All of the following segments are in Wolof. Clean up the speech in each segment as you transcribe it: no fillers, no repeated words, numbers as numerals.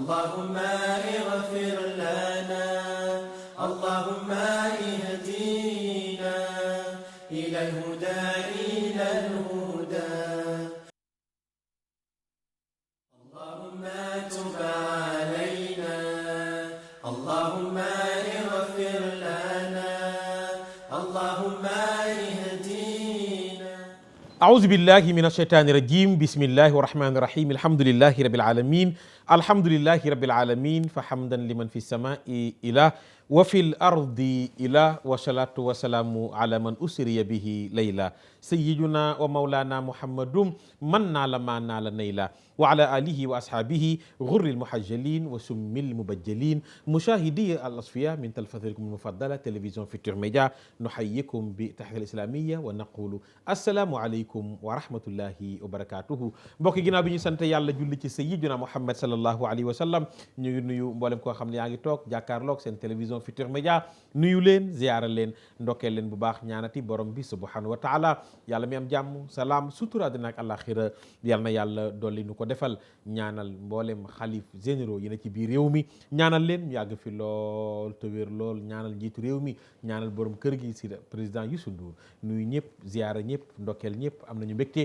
اللهم اغفر لنا اللهم اهدينا إلى الهدى إلى الهدى اللهم تب علينا اللهم اغفر لنا اللهم اهدينا. أعوذ بالله من الشيطان الرجيم. بسم الله الرحمن الرحيم. الحمد لله رب العالمين. الحمد لله رب العالمين. فحمدا لمن في السماء إله وفي الأرض إله والصلاة والسلام على من أسري به ليلا سيدنا ومولانا محمد من نال ما نال نيلا وعلى آله وأصحابه غر المحجلين وسم المبجلين مشاهدي الأصفياء من تلفزيونكم المفضلة تلفزيون فيتور ميديا نحييكم بتحية الإسلامية ونقول السلام عليكم ورحمة الله وبركاته. mbokk ginnaaw bi ñu sant yàlla julli ci sayyidina Muhammad sallallahu alayhi wa sallam ñu ngi nuyu mboolem koo xam ne yaa ngi toog jàkkaarloog seen télévision Futurs Médias nuyu leen ziyaara leen ndokkeel leen bu baax ñaanati borom bi subhanahu wa taala yàlla mi am jàmm salaam sutura àddina ak àllaaxira yal na yàlla dolli nu ko defal. ñaanal mboolem xalif généraux yi ne ci biir réew mi ñaanal leen ñu yàgg fi lool te wér lool ñaanal njiitu réew mi ñaanal borom kër gi si président Youssou Ndour nuyu ñëpp ziyaara ñëpp ndokkeel ñëpp am nañu mbégte.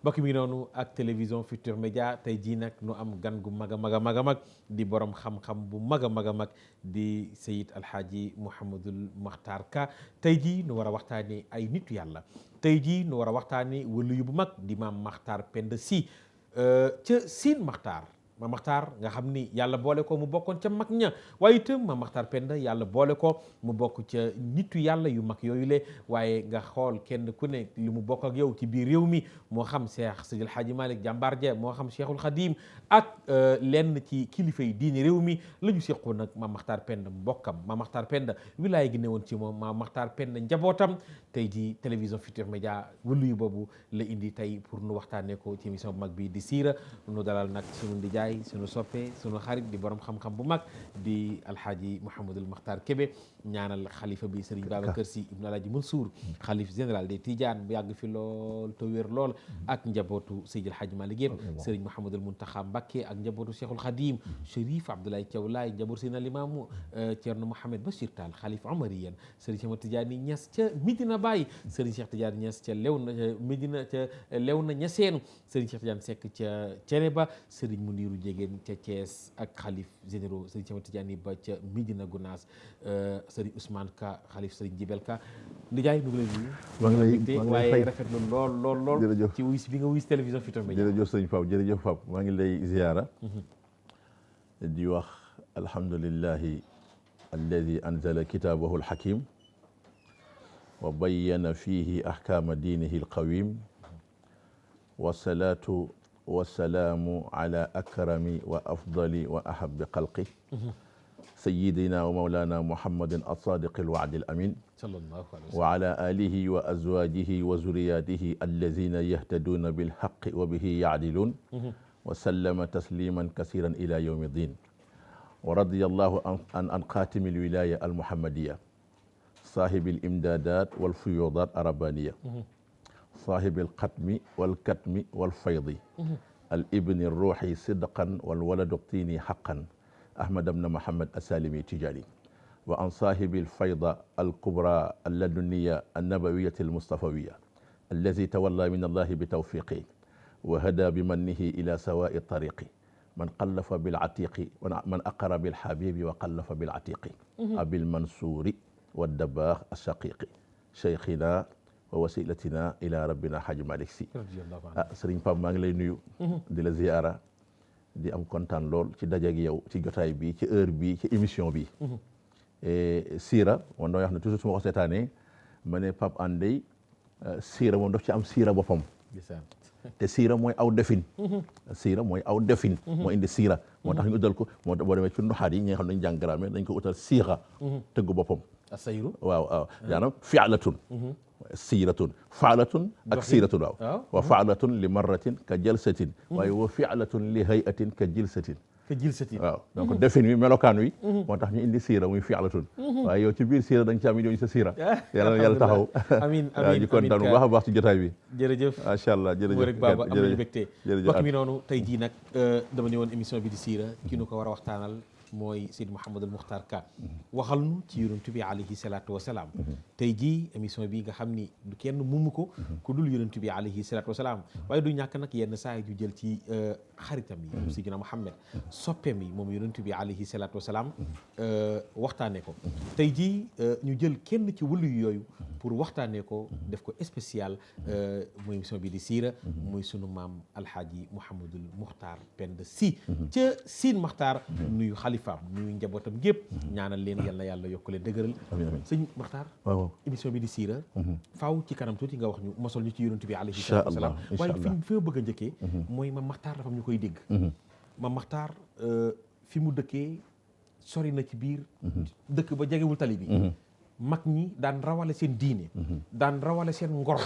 mbokk mi noonu ak télévision Futurs Médias tey jii nag nu am gan gu mag a mag a mag a mag di borom xam-xam bu mag a mag a mag di Seyid Alhaaji Mouhamadul Makhtar Ka. tey jii nu war a waxtaanee ay nitu yàlla tey jii nu war a waxtaanee waliyu bu mag di maam Makhtar Penda Sy ca Siin Makhtar. Maam Makhtar nga xam ni yàlla boole ko mu bokkoon ca mag ña waaye itam Maam Makhtar Penda yàlla boole ko mu bokk ca nitu yàlla yu mag yooyu le waaye nga xool kenn ku ne li mu bokk ak yow ci biir réew mi moo xam Cheikh Sidil Hadji Malick jàmbaar ja moo xam Cheikhul Khadim ak lenn ci kilifa yi diini réew mi la ñu seqoon nag Maam Makhtar Penda mbokkam Maam Makhtar Penda wilaaya gi ne woon ci moom Maam Makhtar Penda njabootam. tey ji télévision Futurs Médias wëluyu boobu la indi tey pour nu waxtaanee ko ci émission bu mag bi di siira nu dalal nag sunu ndijaay sunu soppe sunu xarit di borom xam-xam bu mag di alhaaji Mouhamadul Makhtar Kébé ñaanal xalifa bi Serigne Babacar Sy ibn Alhaji Mansour xalif général des Tidiane bu yàgg fi lool te wér lool ak njabootu Seydil Hadji Malick yëpp Serigne Mouhamadul Mountakha Mbacké ak njabootu Cheikhul Khadim Chérif Abdoulaye Thiaw Laye njabootu Seydina Limaamu Thierno Mohamed Bachir Tall xalif Omariyen Serigne Cheikh Tidiane Niass ca Medina Baye Serigne Cheikh Tidiane Niass ca Léona Medina ca Léona Niassène Serigne Cheikh Tidiane Seck ca Ceneba Serigne Muniru Jegeen ca Thiès ak xalif généraux Serigne Cheikh Tidiane Ba ca Medina Gounass Serigne Ousmane Ka xalif Serigne Jibel Ka. Ndijaay nu ngi lay nuyu. maa ngi lay waaye rafet na lool jërëjëf ci wuys bi nga wuys télévision Futurs Médias. jërëjëf sëñ Pape jërëjëf Pape maa ngi lay ziyaara di wax alhamdulillahi alladi anzala kitaabahu alhakim wa bayyana fihi ahkama diinihi alqawim wasalaatu wasalaamu ala akrami wa afdali wa ahabbi xalqi sayyidina wa mawlana muhammadin as-sadiqi al-wa'di al-amin wa ala alihi wa azwajihi wa zurriyatihi allazina yahtaduna bilhaqqi wa bihi ya'dilun wa sallama tasliman kasiran ila yawmi ddin wa radiyallahu an khatimi al-wilaya al-muhammadiyya sahibi al-imdadat wal fuyudat ar-rabbaniya sahibi al-khatmi wal katmi wal faydi al-ibni ar-ruhi sidqan wal waladu tini haqqan Ahmad ibn Muhammad as-Salimi Tijani wa an sahibi al-fayda al-kubra al-ladunniya an-nabawiyya al-mustafawiyya allazi tawalla min Allah bi tawfiqi wa hada bi mannihi ila sawa'i tariqi man qallafa bil atiqi wa man aqara bil habibi wa qallafa bil atiqi abil mansuri wad dabakh as-shaqiqi shaykhina wa wasilatina ila rabbina Hadji Malick Sy. Serigne Pape maa ngi lay nuyu di la ziyaara di am kontaan lool ci dajeeg yow ci jotaay bi ci heure bi ci émission bi siira man dama wax ne toujours su ma ko seetaanee ma ne Pape Hann dey siira moom daf ci am siira boppam te siira mooy aw defin siira mooy aw defin moo indi siira moo tax ñu utal ko moo boo demee ci ndoxaat yi ñi nga xam ne dañu jàng grammaire dañ ko utal siixa tëggu boppam asayru waaw yaanaam fi'latun siiratun fa'latun ak siiratun waaw wa fa'latun li marratin ka jalsatin waaye wa fi'latun li hay'atin ka jilsatin ka jilsatin waaw donc defin wi melokaan wi moo tax ñu indi siira muy fi'latun waaye yow ci biir siira da nga ci am ñooñu sa siira yàlla na yàlla taxaw amiin waaw ñu kontaan bu baax a baax ci jotaay bi jërëjëf macha allah jërëjëf rek Baba am nañu mbégte jërëjëf mbokk mi noonu tey jii nag dama ñëwoon émission bi di siira ki nu ko war a waxtaanal mooy Seydi Mouhamadul Muxtaar Ka waxal nu ci yonent bi alayhi salaatu wa salaam tey jii émission bi nga xam ni du kenn mumu ko ku dul yonent bi alayhi salaatu wa salaam waaye du ñàkk nag yenn saa yi ñu jël ci xaritam yi moom Seydina Muhammad soppeem yi moom yonent bi alayhi salaatu wa salaam waxtaanee ko tey jii ñu jël kenn ci wëlu yooyu pour waxtaanee ko def ko spécial mooy émission bi di siira muy sunu maam alhaaji Mouhamadul Muxtaar Penda Sy ca Siin Maxtaar nuyu xalifaam nuyu njabootam gépp ñaanal leen yal na yàlla yokk leen dëgëral sëñ Maxtaar waaw émission bi di siira faaw ci kanam tuuti nga wax ñu mosol ñu ci yonent bi alayhi salaatu wa salaam waaye fi ma bëgg a njëkkee mooy Maam Maxtaar dafa am ñu koy dégg Maam Maxtaar fi mu dëkkee sori na ci biir dëkk ba jegewul tali bi mag ñi daan rawale seen diine daan rawale seen ngor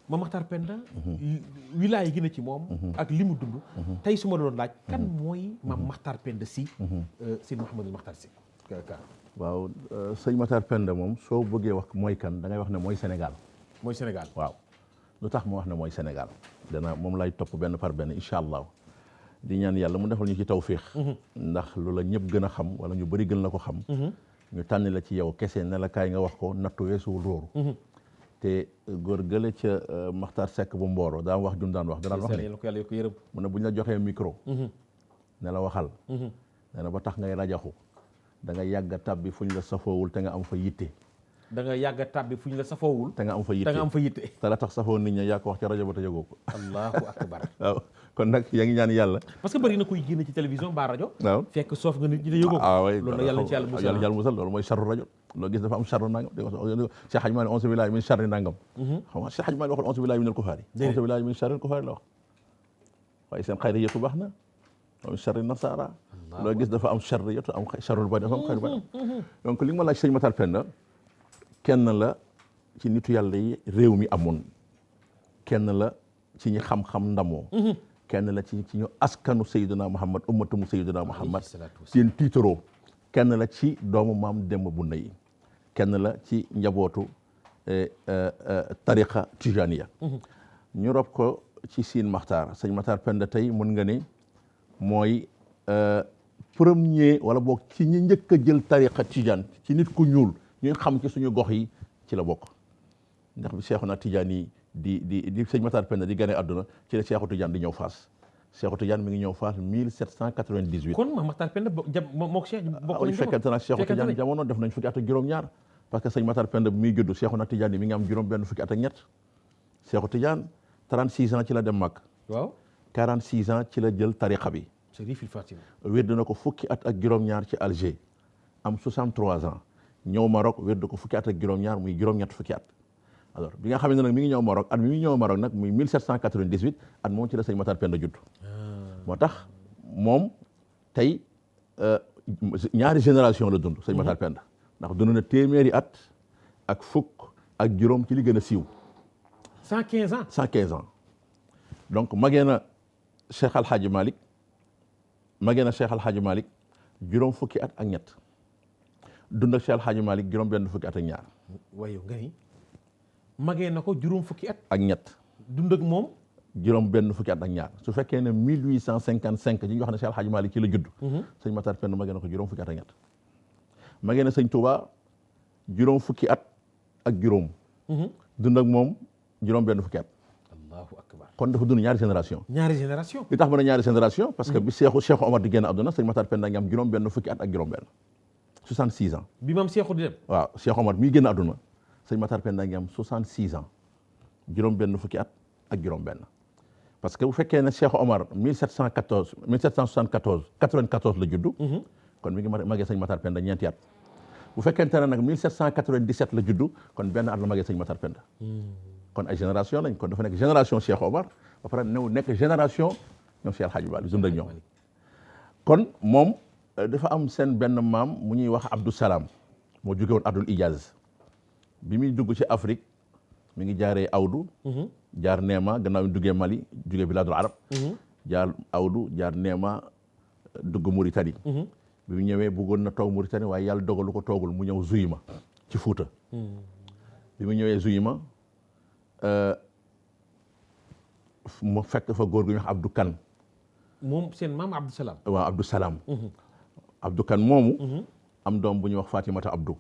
Maam Maxtaar Penda wilaay gi na ci moom ak li mu dund tey su ma doon laaj kan mooy Maam Maxtaar Penda Sy Seydi Mouhamadul Muxtaar Sy waaw sëñ Maxtaar Penda moom soo bëggee wax mooy kan da ngay wax ne mooy Sénégal mooy Sénégal waaw lu tax mu wax ne mooy Sénégal dana moom lay topp benn par benn incha allah di ñaan yàlla mu defal ñu ci tawfiix ndax lu la ñëpp gën a xam wala ñu bëri gën la ko xam ñu tànn la ci yow kese ne la kaay nga wax ko nattu weesuwul róoru te góor gële ca Maxtaar Seck bu Mbooro daa wax jum daan wax danaan wax ne mu ne bu ñu la joxee micro ne la waxal nee na ba tax ngay rajaxu da nga yàgg a tabbi fu ñu la safoowul te nga am fa yitte da nga yàgg a tabbi fu ñu la safoowul te nga am fa yitte te la tax safoo nit ñi yaa ko wax ca rajo ba te yëgoo ko allahu akbar waaw kon nag yaa ngi ñaan yàlla parce que bëri na koy génn ci télévision ba rajo waaw fekk soof nga nit ñi te yëgoo ko loolu nag yàlla ci yàlla musal loolu mooy charru rajo loo gis dafa am charru nangam Cheikh Hadj Malick onse billahi min charri nangam xam nga Cheikh Hadj Malick waxul onse billahi min al kufaari onse billahi min charri al kufaari la wax waaye seen xayri yëpp baax na min charri nasara loo gis dafa am charri yëpp am charrul bari dafa am xayru bari donc li nga ma laaj sëñ Maxtaar Penda kenn la ci nitu yàlla yi réew mi amoon kenn la ci ñi xam-xam ndamoo kenn la ci ñu askanu Sayyidina Muhammad ummatumu Sayyidina Muhammad seen tiitaroo kenn la ci doomu maam Demba Bunna yi kenn la ci njabootu tariqa tijaniya ñu rob ko ci Siin Maxtaar sëñ Maxtaar Penda tey mën nga ne mooy premier wala boog ci ñi njëkk a jël tariqa tijaan ci nit ku ñuul ñu xam ci suñu gox yi ci la bokk ndax bi Seexuna Tijaan yi di sëñ Maxtaar Penda di gane àdduna ci la Seexu Tijaan di ñëw Faas Seexu Tijaan mi ngi ñëw Faas 1798 kon Maam Maxtaar Penda mook Cheikh bokk nañu fekkente na Seexu Tijaan jamono def nañ fukki at ak juróom-ñaar parce que sëñ Maxtaar Penda bi muy judd Seexuna Tijaan yi mi ngi am juróom benn fukki at ak ñett Seexu Tijaan 36 ans ci la dem Makka waaw 46 ans ci la jël tariqa bi Chérifil Fatima wér na ko fukki at ak juróom-ñaar ci Alger am 63 ans ñëw Maroc wér ko fukki at ak juróom-ñaar muy juróom-ñett fukki at alors bi nga xam ne nag mi ngi ñëw Maroc at mi ngi ñëw Maroc nag muy 1798 at moom ci la sëñ Maxtaar Penda judd moo tax moom tey ñaari génération la dund sëñ Maxtaar Penda ndax dund na téeméeri at ak fukk ak juróom ci li gën a siiw 115 ans 115 ans donc magee na Cheikh Al Hadji Malick juróom fukki at ak ñett dund ak Cheikh Al Hadji Malick juróom benn fukki at ak ñaar waaye nga ni magee na ko juróom fukki at ak ñett dund ak moom juróom benn fukki at ak ñaar su fekkee ne 1855 ji ñu wax ne Cheikh Al Hadji Malick ci la judd sëñ Maxtaar Penda magee na ko juróom fukki at ak ñett magee na sëñ Touba juróom fukki at ak juróom dund ak moom juróom benn fukki at allahu akbar kon dafa dund ñaari génération li tax ma ne ñaari génération parce que bi Cheikh Omar di génn àdduna sëñ Maxtaar Penda ngi am juróom benn fukki at ak juróom benn 66 ans bi maam Cheikhu di dem waaw Cheikh Omar mii génn àdduna sëñ Maxtaar Penda ngi am 66 ans juróom benn fukki at ak juróom benn parce que bu fekkee ne Cheikh Omar 1794 la juddu kon mi ngi magee sëñ Maxtaar Penda ñeenti at bu fekkente ne nag 1797 la juddu kon benn at la magee sëñ Maxtaar Penda kon ay génération lañ kon dafa nekk génération Cheikh Omar ba pare new nekk génération ñoom Cheikh Alhaji Malick dund ak ñoom kon moom dafa am seen benn maam mu ñuy wax Abdou Salam moo jóge woon Ardul Ijaz bi muy dugg ci Afrique mi ngi jaaree Awdu jaar Neema gannaaw ñu duggee Mali jóge bilaadul arab jaar Awdu jaar Neema dugg Mauritanie. bi mu ñëwee bëggoon na toog Mauritanie waaye yàlla dogalu ko toogul mu ñëw Zuyma ci Fuuta. bi mu ñëwee Zuyma mu fekk fa góor gu ñuy wax Abdou Kane. moom seen maam Abdou Salam. waaw Abdou Salam. Abdou Kane moomu. am doom bu ñuy wax Fatimata Abdou.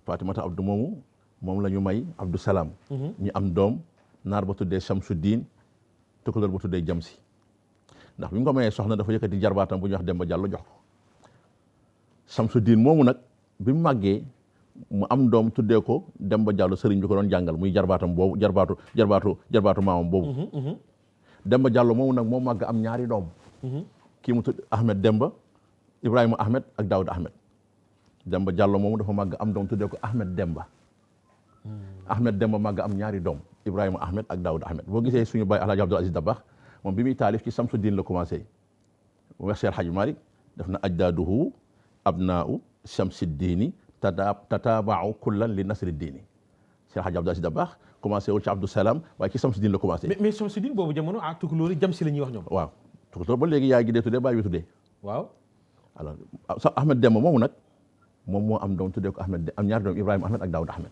Fatimata Abdou moomu moom la ñu may Abdou Salam. ñu am doom naar ba tuddee Shamsuddin tukulóor ba tuddee Jamsi ndax bi mu ko mayee soxna dafa yëkkati jarbaatam bu ñuy wax Demba Diallo jox ko Shamsuddin moomu nag bi mu màggee mu am doom tuddee ko Demba Diallo sëriñ bi ko doon jàngal muy jarbaatam boobu jarbaatu maamam boobu. Demba Diallo moomu nag moo màgg am ñaari doom. kii mu tudd Ahmed Demba Ibrahima Ahmed ak Daoud Ahmed. Demba Diallo moomu dafa màgg am doom tuddee ko Ahmed Demba. Ahmed Demba màgg am ñaari doom Ibrahima Ahmed ak Daoud Ahmed boo gisee suñu baay Alhaji Abdoul Aziz Dabakh moom bi muy taalif ci Samsuddin la commencé. mu wax Cheikh Hadji Malick def na ajdaaduhu abnaau Shamsiddini tataabau kullan li nasri diini. Cheikh Hadji Abdoul Aziz Dabakh commencé wul ci Abdou Salam waaye ci Samsuddin la commencé. mais Samsuddin boobu jamono tukulóor yi Jamsi la ñuy wax ñoom. waaw tukulóor ba léegi yaay gi dee tuddee baay bi tuddee. waaw. alors Ahmed Demba moomu nag moom moo am doom tuddee ko Ahmed am ñaari doom Ibrahima Ahmed ak Daouda Ahmed.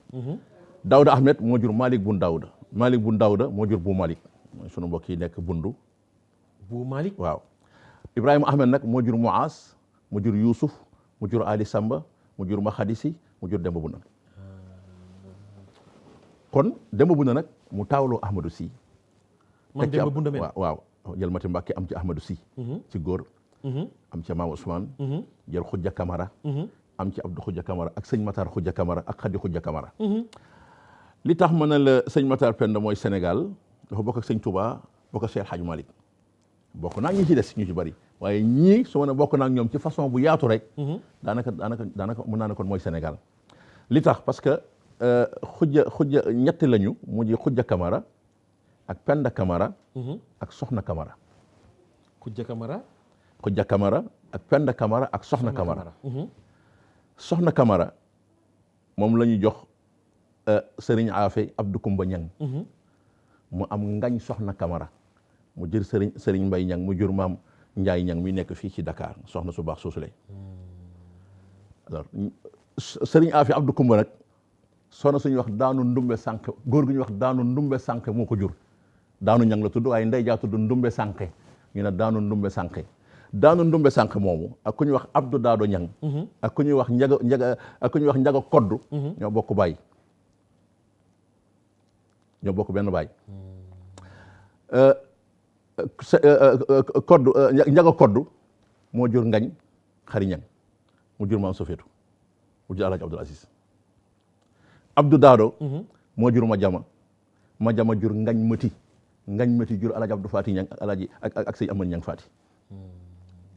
Daouda Ahmed moo jur Malick bun Daouda Malick bun Daouda moo jur Bu Malick mooy sunu mbokk yi nekk Bundu. Bu Malick waaw. Ibrahima Ahmed nag moo jur Muas mu jur Youssouf mu jur Ali Samba mu jur Mahadisi mu jur Demba Buna. kon Demba Buna nag mu taawloo Ahmadou Sy. man Demba Buna mel waaw jël Mati Mbàkke am ci Ahmadou Sy. ci góor. am ci Maam Ousmane. jël Khoudia Camara. am ci Abdou Khoudia Camara ak sëñ Matar Khoudia Camara ak Khady Khoudia Camara. li tax ma ne la sëñ Matar Penda mooy Sénégal dafa bokk ak sëñ Touba bokk ak Cheikh Hadj Malick bokk naa ñi ci des ñu ci bari waaye ñii su ma ne bokk naa ak ñoom ci façon bu yaatu rek. daanaka mën naa ne kon mooy Sénégal. li tax parce que Khoudia ñetti lañu mu ji Khoudia Camara ak Penda Camara. ak Soxna Camara. Khoudia Camara. Khoudia Camara ak Penda Camara ak Soxna Camara. Soxna Camara moom la ñu jox Serigne Afe Abdou Koumba Ñang mu am ngañ Soxna Camara mu jël Serigne Mbay Ñang mu jur maam Njaay Ñang mi nekk fii ci Dakar soxna su baax suusule. alors Serigne Afe Abdou Koumba nag soxna suñuy wax daanu ndumbe sànq góor gu ñuy wax daanu ndumbe sànq moo ko jur daanu ñang la tudd waaye ndey jaa tudd ndumbe sànq ñu ne daanu ndumbe sànq daanu ndumbe sànq moomu ak ku ñuy wax Abdou Daado Ñang ak ku ñuy wax njaga koddu ñoo bokk baay ñoo bokk benn baay koddu njaga koddu moo jur ngañ xari ñang mu jur maam Sofeetu mu jur Alaaji Abdoul Aziz Abdou Daado moo jur ma jama jur ngañ mëti jur Alaaji Abdou Faati Ñang alaaji ak sëñ Amadou Ñang Faati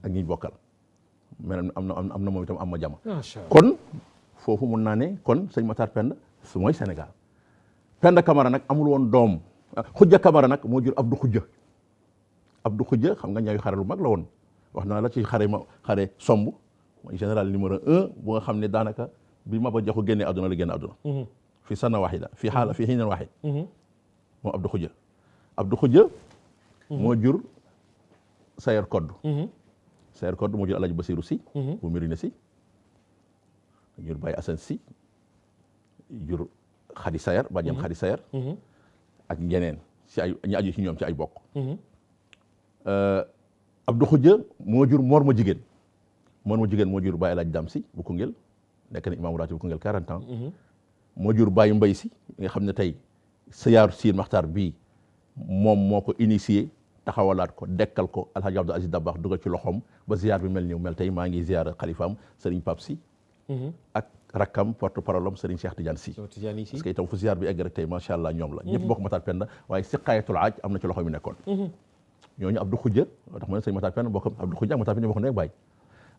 ak ñi bokkal mais am na moom itam am ma jama kon foofu mun naa ne kon sëñ Matar Penda su mooy Sénégal Penda Camara nag amul woon doom Khoudia Camara nag moo jur Abdou Khoudia xam nga ñaayu xare lu mag la woon wax naa la ci xare somb mooy général numéro 1 bu nga xam ne daanaka bi Maba Jaxu génnee àdduna la génn àdduna fi sana waxida fi xiinan waxid moom Abdou Khoudia moo jur Sayer Kodd moo jur Alaaji Basiru Si bu Mirina Si jur Baye Assane Si jur Xadi Sayer bàjjam Xadi Sayer ak ñeneen ci ay ñu aju ci ñoom ci ay bokk Abdou Khoudia moo jur Mor ma jigéen moo jur Baye Alaaji Dam Si bu Koungheul nekk na imaamu raatib bu Koungheul 40 ans moo jur Baye Mbay Si nga xam ne tey Seyaaru Siin Maxtaar bii moom moo ko initié taxawalaat ko dekkal ko Alhaji Abdou Aziz Dabakh dugal ci loxoom ba ziar bi mel ni mel tey maa ngi ziar xalifaam Serigne Pape Si ak rakkam porte parole am Serigne Cheikh Tidiane Si parce que itam fu ziar bi egg rek tey macha allah ñoom la ñëpp bokk Matar Penda waaye siqaayatul aaj am na ci loxo mi nekkoon ñooñu Abdou Khoudia tax ma ne Serigne Matar Penda bokk Abdou Khoudia ak Matar Penda bokk nekk baay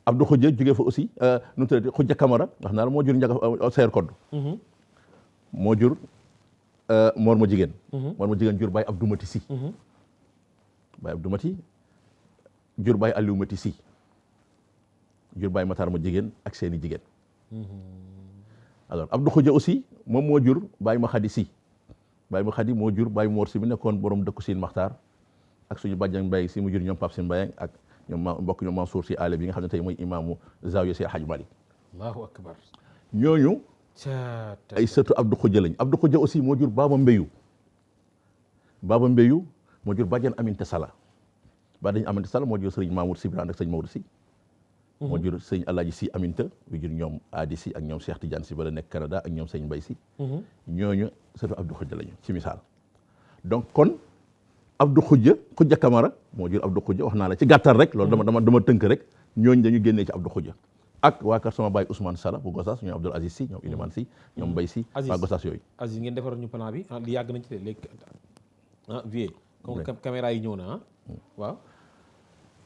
Abdou Khoudia jógee fa aussi nu mu tuddati Khoudia Camara wax naa la moo jur njaga Sayer Kodd moo jur Mor ma jigéen jur Baye Abdou Mati Si Baye Abdou Mati jur Baye Aliou Mati Si jur Baye Matar ma jigéen ak seeni jigéen alors Abdou Khoudia aussi moom moo jur Baye ma Khadi Si Baye ma Khadi moo jur Baye Mor Si bi nekkoon borom dëkku Siin Maxtaar ak suñu bàjjan Mbaye Si mu jur ñoom Pape Si Mbaye ak mbokk ñoom Mansour Sy ale bi nga xam ne tey mooy imaamu Zawiya Seydi Hadji Malick. Allahu akbar. ñooñu ay sëtu Abdou Khoudia lañ. Abdou Khoudia aussi moo jur Baba Mbéyu. Baba Mbéyu moo jur Badiane Aminta Sala. Badiane Aminta Sala moo jur sëriñ Mamour Sy Birane ak sëriñ Maodo Sy. moo jur sëriñ Alaaji Sy Aminta bu jur ñoom Adi Sy ak ñoom Cheikh Tidiane Sy bala nekk Canada ak ñoom sëriñ Mbaye Sy. ñooñu sëtu Abdou Khoudia lañu ci misaal. donc kon Abdou Khoudia Camara moo jur Abdou Khoudia wax naa la ci gàttal rek loolu dama tënk rek ñooñu dañu génnee ci Abdou Khoudia. ak waa kër sama baay Ousmane Sala bu Gossas ñoom Abdoul Aziz Sy ñoom Ilimane Sy ñoom Mbaye Sy waa Gossas yooyu. Aziz ngeen defaroon ñu plan bi li yàgg nañ ci de léegi vie comme caméra yi ñëw na waaw.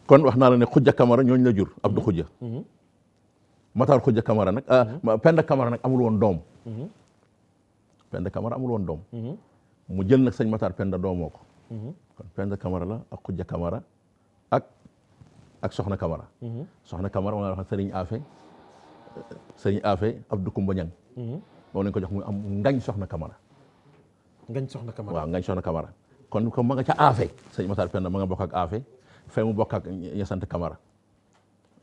kon wax naa la ne Khoudia Camara ñooñu la jur Abdou Khoudia. Matar Khoudia Camara nag Penda Camara nag amul woon doom. Penda Camara amul woon doom. mu jël nag sëñ Matar Penda doomoo ko. kon Penda Camara la ak Khoudia Camara ak Soxna Camara. Soxna Camara moom la wax Sëriñ Afe Abdou Koumba Ñang moom lañ ko jox muy am Ngañ Soxna Camara. Ngañ Soxna Camara waaw Ngañ Soxna Camara. kon comme ma nga ca Afe sëñ Matar Penda ma nga bokk ak Afe fee mu bokk ak ña sant Camara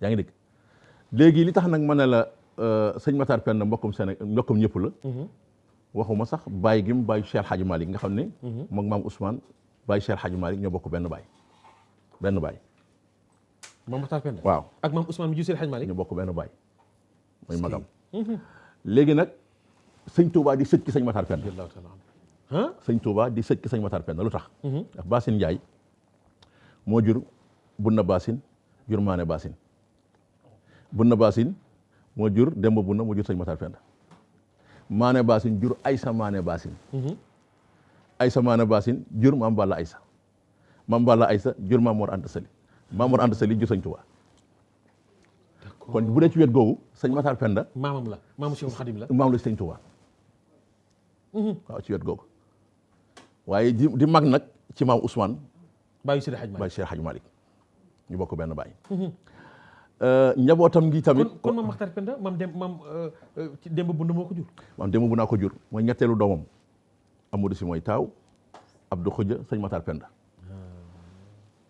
yaa ngi dégg léegi li tax nag ma ne la sëñ Matar Penda mbokkum ñëpp la. waxuma sax bàyyi gi mu bàyyi Cheikh Hadji Malick nga xam ne. moom maam Ousmane bàyyi Cheikh Hadji Malick ñoo bokk benn baay. maam Matar Penda waaw ak maam Ousmane bi jur Seydi Hadji Malick ñu bokk benn baay mooy magam. léegi nag sëñ Touba di sët ki sëñ Matar Penda. sëñ Touba di sët ki sëñ Matar Penda lu tax. ndax Basine Ndiaye moo jur Bunna Basine jur Maane Basine. Bunna Basine moo jur Demba Bunna moo jur sëñ Matar Penda. Maane Basine jur Aysa Maane Basine. Aysa Maane Basine jur Maam Balla Aysa. Maam Balla Aysa jur Maam Mor Anta Sali. Maam Mor Anta Sali jur sëñ Touba. kon bu dee ci wet googu sëñ Matar Penda. maamam la maamu Cheikh Khadim la. maam la sëñ Touba. waaw ci wet googu. waaye di mag nag ci maam Ousmane. bàyyi Seydi Hadji Malick bàyyi Seydi Hadji Malick ñu bokk benn baay. njabootam gi tamit. kon maam Matar Penda maam Demba Bunda moo ko jur. maam Demba Bunda ko jur mooy ñetteelu doomam. Amadou Sy mooy taaw Abdou Khoudia sëñ Matar Penda.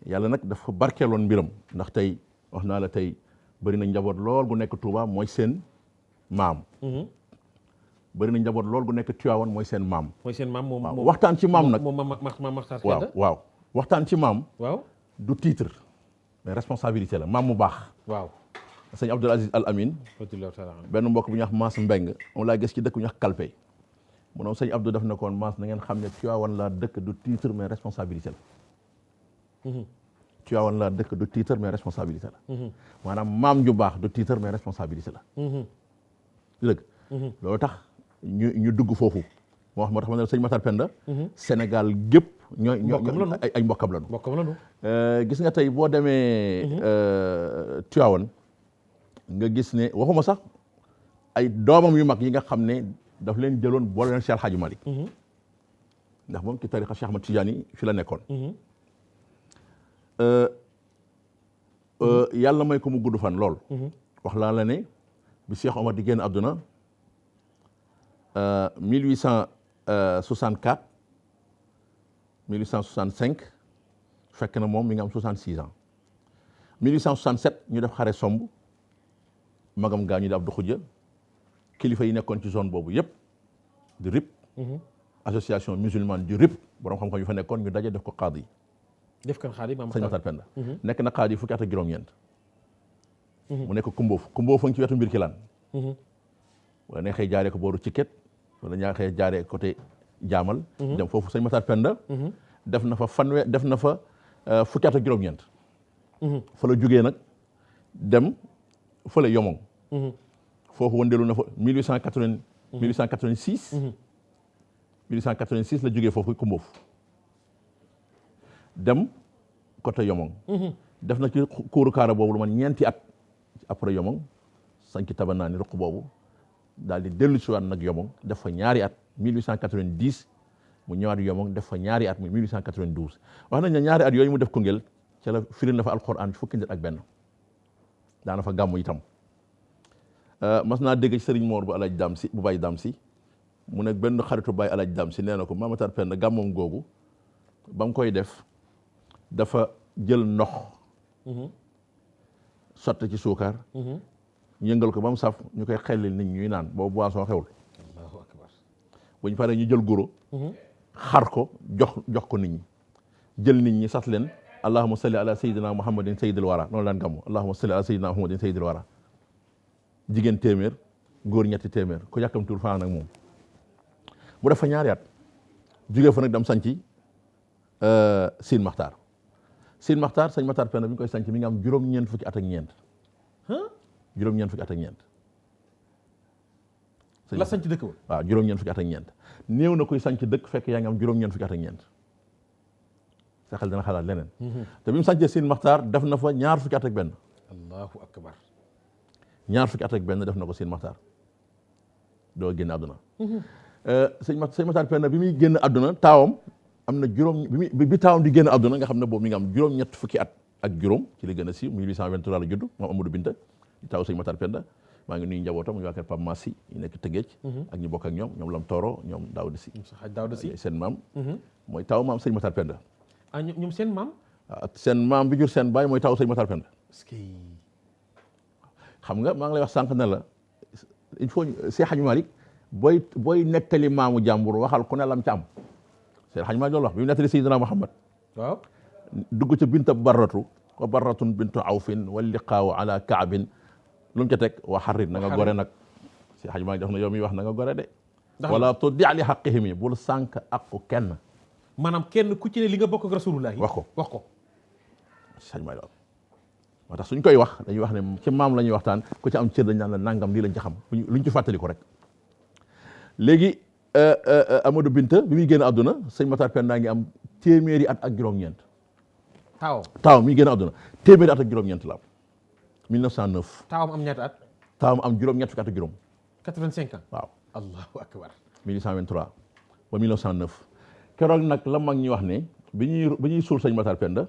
yàlla nag dafa barkeeloon mbiram ndax tey wax naa la tey bëri na njaboot lool gu nekk Touba mooy seen maam. bëri na njaboot lool gu nekk Tivaouane mooy seen maam. mooy seen maam moom waxtaan ci maam nag moom maam Matar Penda. waaw waxtaan ci maam. waaw du titre mais responsabilité la maam mu baax. waaw sëñ Abdoul Aziz Al Amin. benn mbokk bu ñuy wax Maas Mbeng moom laa gis ci dëkk bu ñuy wax Kalpe. mu ne sëñ Abdou daf ne koon Maas na ngeen xam ne Tivaouane laa dëkk du titre mais responsabilité la. Tivaouane laa dëkk du titre mais responsabilité la. maanaam maam ju baax du titre mais responsabilité la. dëgg loolu tax ñu dugg foofu moo tax ma ne sëñ Matar Penda. Sénégal gépp ñooy ay mbokkam lañu. gis nga tey boo demee Tivaouane nga gis ne waxuma sax ay doomam yu mag yi nga xam ne daf leen jëloon boole leen Cheikh Hadji Malick. ndax moom ci tarixa Cheikh Ahmad Tidiane fi la nekkoon. yàlla may ko mu gudd fan lool. wax laa la ne bi Cheikh Omar di génn àdduna 1864 1865 fekk na moom mi ngi am 66 ans 1867 ñu def xare somb magam gaa ñu di Abdou Khoudia kilifa yi nekkoon ci zone boobu yëpp di RIP. association musulmane du RIP borom xam-xam yu fa nekkoon ñu daje def ko qaadi. def kan xaadi maam sëñ Matar Penda. nekk na qaadi fukki at ak juróom-ñeent. mu nekk Kumboof ci wetu mbir kilaan. wala neexee jaaree ko booru Cikket wala ñaaxee jaaree côté Jaamal. dem foofu sëñ Matar Penda. def na fa fukki at ak juróom-ñeent. fa la jógee nag dem fële Yomong. foofu wëndeelu na fa 1886. 1886 la jógee foofu Kumboof. dem côté Yomong. def na ci kuuru kaara boobu lu man ñeenti at après Yomong sanki tabanaa ni ruq boobu daal di dellu si waat nag Yomong def fa ñaari at 1890 mu ñëwaat Yomong def fa ñaari at muy 1892 wax nañ ne ñaari at yooyu mu def Koungheul ca la firil na fa alquran fukki nit ak benn daana fa gàmmu itam mas naa dégg ci Serigne Mor bu Alaaji Daam Si bu Baye Daam Si mu ne benn xaritu Baye Alaaji Daam Si nee na ko Maam Matar Penda gàmmoom googu ba mu koy def dafa jël ndox sotti ci suukar yëngal ko ba mu saf ñu koy xellil nit ñuy naan boobu boisson xewul allahu akbar bu ñu paree ñu jël guro xar ko jox ko nit ñi jël nit ñi sas leen allahumma salli ala sayyidina muhammadin sayyidil wara noonu laan gàmmu allahumma salli ala sayyidina muhammadin sayyidil wara jigéen téeméer góor ñetti téeméer ku yàkkamtuwul fanaan ak moom mu def fa ñaari at jógee fa nag dem sanci Sine Maxtaar Sine Maxtaar sëñ Maxtaar Penda bi ñu koy sanc mi ngi am juróom-ñeent fukki at ak ñeent juróom-ñeent fukki at ak ñeent la sanc dëkk ba waaw juróom-ñeent fukki at ak ñeent néew na koy sanc dëkk fekk yaa ngi am juróom-ñeent fukki at ak ñeent sa xel dina xalaat leneen te bi mu sancee Sine Maxtaar def na fa ñaar fukki at ak benn allahu akbar ñaar fukki at ak benn def na ko Sine Maxtaar doo génn àdduna sëñ Maxtaar Penda bi muy génn àdduna taawam am na juróom bi taawam di génn àdduna nga xam ne boobu mi ngi am juróom-ñett fukki at ak juróom ci li gën a siiw 1823 la judd moom Amadou Binta di taaw sëñ Maxtaar Penda maa ngi nuyu njabootam mu ngi waa kër Pape Massi yi nekk Tëngéej ak ñu bokk ak ñoom Lam Tooro ñoom Daawda Si seen maam mooy taaw maam sëñ Maxtaar Penda ñoom seen maam ak seen maam bi jur seen baay mooy taaw sëñ Maxtaar Penda xam nga maa ngi lay wax sànq ne la il faut Cheikh Hadji Malick booy nettali maamu jàmbur waxal ku ne lam ca am Cheikh Hadji Malick loolu wax bi mu nettali Seydina Muhammad waaw dugg ca binta barratu wa barratun bintu awfin wa liqaawu ala kaabin lu mu ca teg wa xarit na nga gore nag Cheikh Hadji Malick def na yow mi wax na nga gore de wala tuddi li xaqihim yi bul sànq aqu kenn maanaam kenn ku ci ne li nga bokk ak rasulullah wax ko Cheikh Hadji Malick moo tax suñ koy wax dañuy wax ne ci maam la ñuy waxtaan ku ci am cër dañ naan la nangam lii lañ ci xam luñ ci fàttali ko rek léegi Amadou Binta bi muy génn àdduna sëñ Maxtaar Penda ngi am téeméeri at ak juróom-ñeent taawam mi ngi génn àdduna téeméeri at ak juróom-ñeent la am 1909 taawam am ñaata at taawam am juróom-ñett fukki at ak juróom 85 ans waaw allahu akbar 1823 ba 1909 keroog nag la mag ñi wax ne bi ñuy suul sëñ Maxtaar Penda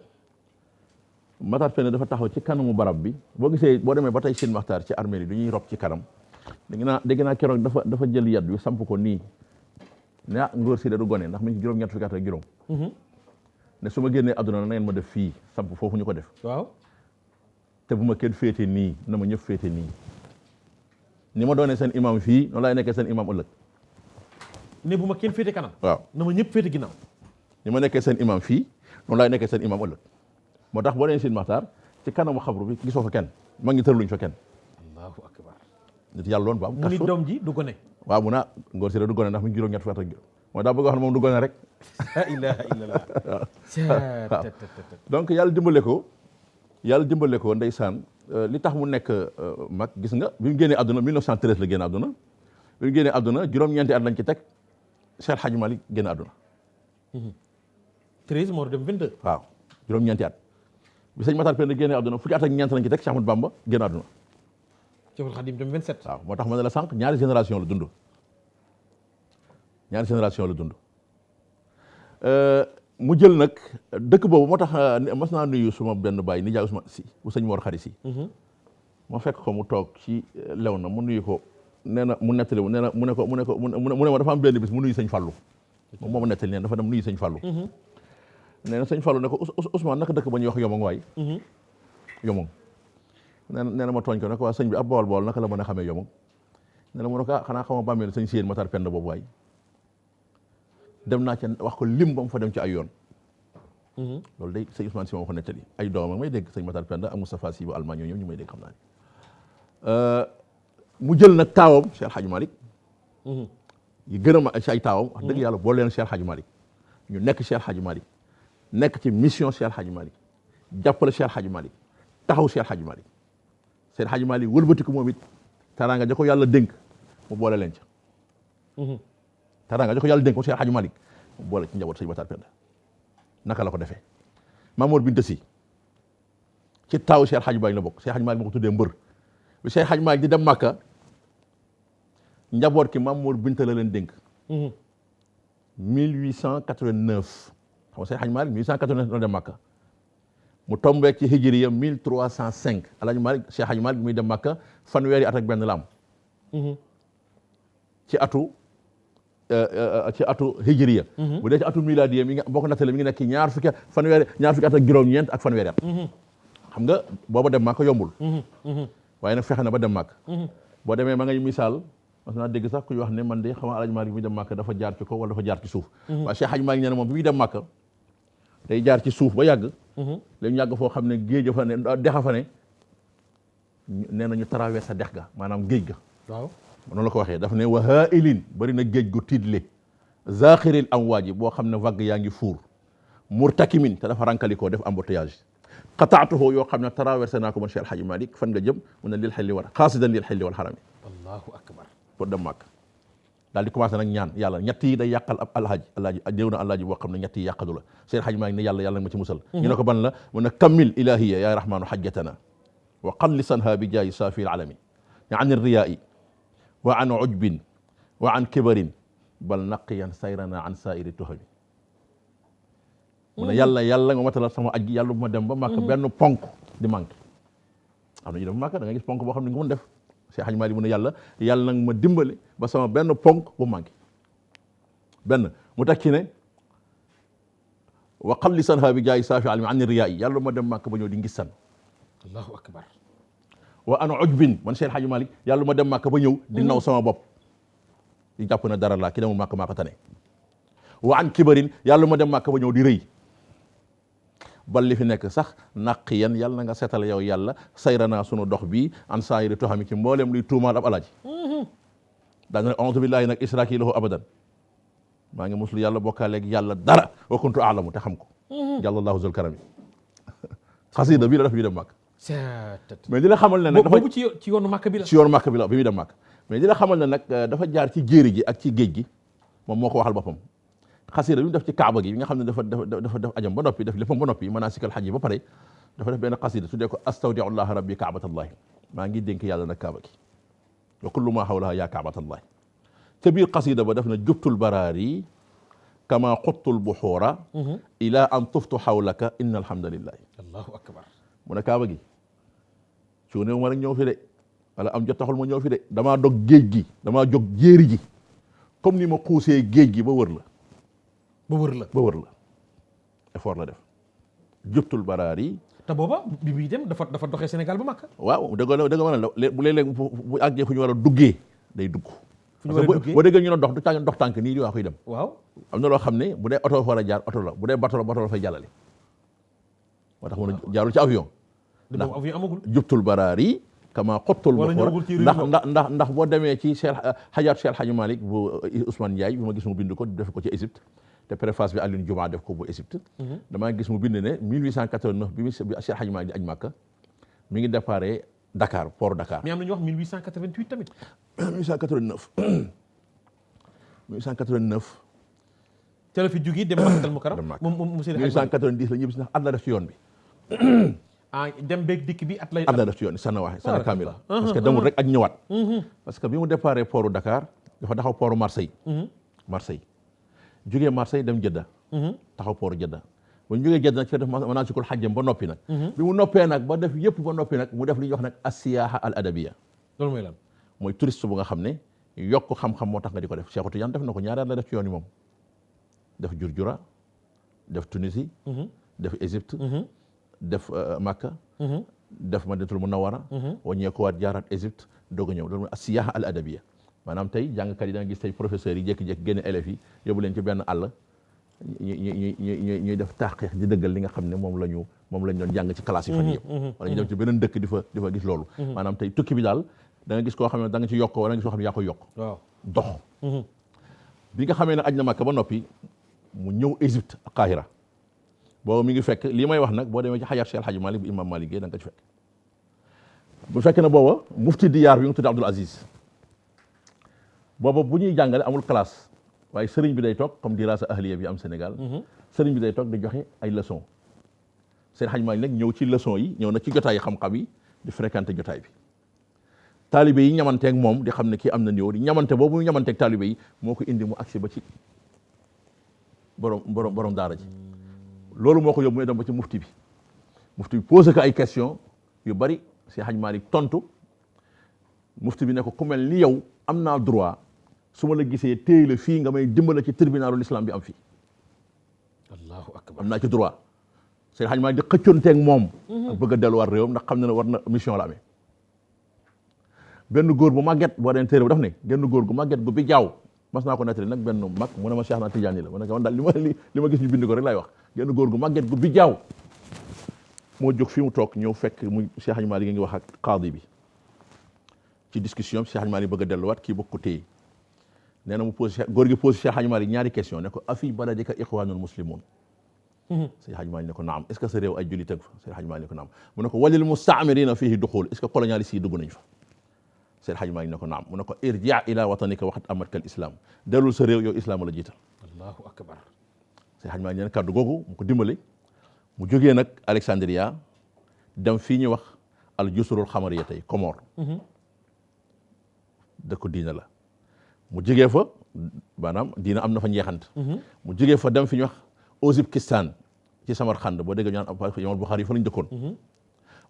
Maxtaar Penda dafa taxaw ci kanamu barab bi boo gisee boo demee ba tey Sine Maxtaar ci armée yi du ñuy rob ci kanam dégg naa keroog dafa jël yat bi samp ko nii ne ngóor si de du gone ndax mi ngi juróom-ñett fukki at ak juróom ne su ma génnee àdduna na ngeen ma def fii samp foofu ñu ko def waaw te bu ma kenn féete nii na ma ñëpp féete nii ni ma doonee seen imam fii noonu laay nekkee seen imam ëllëg ne bu ma kenn féete kanam waaw na ma ñëpp féete ginnaaw ni ma nekkee seen imam fii noonu laay nekkee seen imam ëllëg moo tax boo dee Sine Maxtaar ci kanamu xabru bi gisoo fa kenn ma ngi tërluñ fa kenn allahu akbar nit yàlla loon ba am mu ni doom ji du gone waaw mu naa ngóor si de du gone ndax mi ngi juróom-ñett fukki at ak juróom mooy daa bëgg wax ne moom du gone rek la ilaha illallah waaw donc yàlla dimbale ko ndeysaan li tax mu nekk mag gis nga bi mu génnee àdduna 1913 la génn àdduna bi mu génnee àdduna juróom-ñeenti at lañ ci teg Cheikh Hadji Malick génn àdduna 13 moo dem 22 waaw juróom-ñeenti at bi sëñ Maxtaar Penda génnee àdduna fukki at ak ñeent lañ ci teg Cheikh Ahmadou Bamba génn àdduna Cheikhul Khadim dem 27 waaw moo tax ma ne la sànq ñaari génération la dund mu jël nag dëkk boobu moo tax mas naa nuyu suma benn baay nijaay Ousmane Si bu sëñ Mor Xari Si ma fekk ko mu toog ci lew na mu nuyu ko nee na mu nettali nee na mu ne ma dafa am benn bis mu nuyu sëñ Fallou moom moo ma nettali nee dafa dem nuyu sëñ Fallou nee na sëñ Fallou ne ko Ousmane naka dëkk ba ñuy wax Yomong waay Yomong nee na ma tooñ ko ne ko waa sëñ bi ab bool naka la mën a xamee Yomong nee na mu ne ko xanaa xama bàmmeel sëñ Siyeen Maxtaar Penda boobu waay dem naa ca wax ko lim ba mu fa dem ci ay yoon loolu day sëñ Ousmane Si ma ko nettali ay doomam may dégg sëñ Maxtaar Penda ak Moustapha Si bu Allemagne ñoom ñu may dégg xam naa ni mu jël nag taawam Cheikh Hadji Malick yi gën a ma ci ay taawam wax dëgg yàlla boo leen Cheikh Hadji Malick ñu nekk Cheikh Hadji Malick nekk ci mission Cheikh Hadji Malick jàppale Cheikh Hadji Malick taxaw Cheikh Hadji Malick Cheikh Hadji Malick wëlbatiku moom it teraanga ja ko yàlla dénk mu boole leen ca teraanga ja ko yàlla dénk ko Cheikh Hadji Malick mu boole ci njaboot sëñ Maxtaar Penda naka la ko defee Mamour Binta Si ci taaw Cheikh Hadji Malick la bokk Cheikh Hadji Malick moo ko tuddee mbër bi Cheikh Hadji Malick di dem Màkka njaboot ki Mamour Binta la leen dénk 1889 xam nga Cheikh Hadji Malick 1889 la dem Màkka mu tombeek ci hijriya 1305 Alaaji Malick Cheikh Hadji Malick muy dem Màkka fanweeri at ak benn la am ci atu hijriya bu dee ci atu miladiya mi nga boo ko nattalee mi ngi nekk ñaar fukki at ak juróom-ñeent ak fanweeri at xam xam nga booba dem Màkka yombul waaye nag fexe na ba dem Màkka boo demee ma ngay misaal mas naa dégg sax kuy wax ne man de xam nga Alaaji Maalik bi muy dem Màkka dafa jaar ci kaw wala dafa jaar ci suuf waaye Cheikh Hadji Malick nee na moom bi muy dem Màkka day jaar ci suuf ba yàgg léegi ñu yàgg foo xam ne géej fa ne dexa fa ne nee na ñu traversé dex ga maanaam géej ga waaw noonu la ko waxee daf ne wa haa'ilin bëri na géej gu tiidle zaaxiril amwaaji boo xam ne vague yaa ngi fuur murtakimin te dafa rankalikoo def embouteillage qataatuhu yoo xam ne traversé naa ko man Cheikh El Hadji Malick fan nga jëm mu ne lil xilli wal xaasidan lil xilli wal xarami allahu akbar pour dem Màkka daal di commencé nag ñaan yàlla ñett yi day yàqal ab alhaaji déw na alhaaji boo xam ne ñett yi yàqadu la Cheikh El Hadji Malick ne yàlla ma ci musal ñu ne ko ban la mu ne kammil ilahiya ya rahmanu hajjatana wa qallisanha bi jaayi saafi alalami an irriyaa'i wa an ujbin wa an kibarin bal naqiyan sayrana an saa'iri tuhami mu ne yàlla nga matalal sama aj gi yàlla bu ma dem ba Màkka benn ponk di manqué am na ñu def Màkka da nga gis ponk boo xam ne nga mën def Cheikh Hadji Malick mu ne yàlla nag ma dimbali ba sama benn ponk bu manqué benn mu teg ci ne wa qallisanha bi jaayi saafi alami an irriyaa'i yàlla ma dem Màkka ba ñëw di ngissan allahu akbar wa an ujbin man Cheikh Hadji Malick yàlla ma dem Màkka ba ñëw di naw sama bopp di jàpp na dara laa ki demul Màkka maa ko tane wa an kibarin yàlla ma dem Màkka ba ñëw di rëy bal li fi nekk sax naqiyan yàlla na nga seetal yow yàlla sayranaa sunu dox bii an saayiri toxami ci mbooleem luy tuumaal ab alaaji daana ne a'uuzu billaahi nag israaki lahu abadan maa ngi muslu yàlla bokkaaleeg yàlla dara wa kuntu aalamu te xam ko jàllallahu zul karami xasida bii la def bi dem Màkka mais di la xamal ne nag boobu ci yoonu Màkka bi la ci yoonu Màkka bi la bi muy dem Màkka mais di la xamal ne nag dafa jaar ci jéeri ji ak ci géej gi moom moo ko waxal boppam xasida bi mu def ci kaaba gi nga xam ne dafa def ajam ba noppi def léppam ba noppi manasikal hajj ba pare dafa def benn xasida tuddee ko astawdi'ullaha rabbi kaabatallahi maa ngi dénk yàlla nag kaaba gi wa kullu ma hawlaha yaa kaabatallahi ca biir xasida ba def na jubtul baraari kama xuttul buxuura ila an tuftu xawlaka inna alhamdulillahi allahu akbar mu ne kaaba gi cuunewu ma rek ñëw fi de wala am jot taxul ma ñëw fi de damaa dog géej gi damaa jóg jéeri ji comme ni ma xuusee géej gi ba wër la effort la def jubtul baraari te booba bi muy dem dafa doxee Sénégal ba Makka waaw dëgg ma ne bu léeg-léeg bu àggee fu ñu war a duggee day dugg fu ñu war a duggee boo déggee ñu ne dox tànk nii di waa koy dem waaw am na loo xam ne bu dee oto fa war a jaar oto la bu dee bato la fay jàllale moo tax mun a jaarul ci avion ndax avion amagul jubtul baraari kama xottul ndax boo demee ci xajaatu Cheikh Hadji Malick bu Ousmane Ndiaye bi ma gis mu bind ko def ko ci Égypte te préface bi Alioune Juma def ko bu Égypte damaa gis mu bind ne 1889 bi Cheikh Hadji Malick di aj Makka mi ngi déparé Dakar port Dakar. mais am na ñu wax 1888 tamit 1889 ca la fi jógee dem Makkatal Mukarram moom monsieur 1890 la ñëpp si ndax at la def ci yoon bi dem beeg dikk bi at la def ci yoon bi sana kaamila parce que demul rek ak ñëwaat parce que bi mu déparé portu Dakar dafa taxaw portu Marseille jógee Marseille dem Jeddah taxaw portu Jeddah ba ñu jógee Jeddah nag ci la def manaasikul hajjam ba noppi nag bi mu noppee nag ba def yëpp ba noppi nag mu def li ñuy wax nag as-siyaaha al adabiyya loolu mooy lan mooy touriste bu nga xam ne yokk xam-xam moo tax nga di ko def Cheikh Tidiane def na ko ñaari at la def ci yoon yi moom def Jurjura def Tunisie def Égypte def Makka def Madinatul Munawwara waññeekuwaat jaaraat Égypte doog a ñëw loolu mooy as-siyaaha al adabiyya maanaam tey jàngkat yi da nga gis tey professeurs yi jékki-jékki génne élèves yi yóbbu leen ci benn àll ñuy def taaqiq di dëggal li nga xam ne moom lañ doon jàng ci classe yi fan yëpp wala ñu dem ci beneen dëkk di fa gis loolu maanaam tey tukki bi daal da nga gis koo xam ne da nga ci yokk wala nga gis koo xam ne yaa koy yokk dox bi nga xamee ne aj na Makka ba noppi mu ñëw Égypte ak Qahira boobu mi ngi fekk lii may wax nag boo demee ci xayaat Cheikh El Hadji Malick bu imam Malick Gueye da nga ko ci fekk bu fekkee ne booba mufti diyaar bi nga tudd Abdoul Aziz booba bu ñuy jàngale amul classe waaye sëriñ bi day toog comme dirasa ahliya bi am Sénégal sëriñ bi day toog di joxe ay leçon Cheikh El Hadji Malick nag ñëw ci leçon yi ñëw na ci jotaay xam-xam yi di fréquenté jotaay bi taalibe yi ñamanteeg moom di xam ne kii am na niveau di ñamante boobu mu ñamanteeg taalibe yi moo ko indi mu agsi ba ci borom daara ji loolu moo ko yóbbu muy dem ba ci mufti bi posé ko ay question yu bari Cheikh El Hadji Malick tontu mufti bi ne ko ku mel ni yow am naa droit su ma la gisee téye la fii nga may dimbala ci tribunalul islam bi am fii allahu akbar am naa ci droit Seydi Hadji Malick di xëccoonteeg moom ak bëgg a delluwaat réewam ndax xam na ne war na mission la amee benn góor bu màgget boo deen téere bu daf ne genn góor gu màgget gu bi jaaw mas naa ko nettali nag benn mag mu ne ma Cheikh na Tidiane la ma ne ko man daal li ma gis ñu bind ko rek laay wax genn góor gu màgget gu bi jaaw moo jóg fi mu toog ñëw fekk mu Cheikh Hadji Malick ngi wax ak qaadi bi ci discussion Cheikh Hadji Malick bëgg a delluwaat kii bëgg ko téye nee na mu posé góor gi posé Cheikh Hadji Malick ñaari question ne ko afi baladika ixwanul muslimun Cheikh Hadji Malick ne ko naam est-ce que sa réew ay jullit ak fa Cheikh Hadji Malick ne ko naam mu ne ko walil mustaamirina fihi duxul est-ce que colonialiste yi dugg nañ fa Cheikh Hadji Malick ne ko naam mu ne ko irji ila watanika waxat amatka al islam dellul sa réew yow islam la jiital allahu akbar Cheikh Hadji Malick ne kàddu googu mu ko dimbali mu jógee nag Alexandria dem fii ñu wax al jusrul xamariya tey Comore dëkk diina la mu jógee fa maanaam diina am na fa njeexant mu jógee fa dem fi ñu wax Ouzbékistan ci Samarkand boo déggee ñu naan Imam Bukhari fa lañ dëkkoon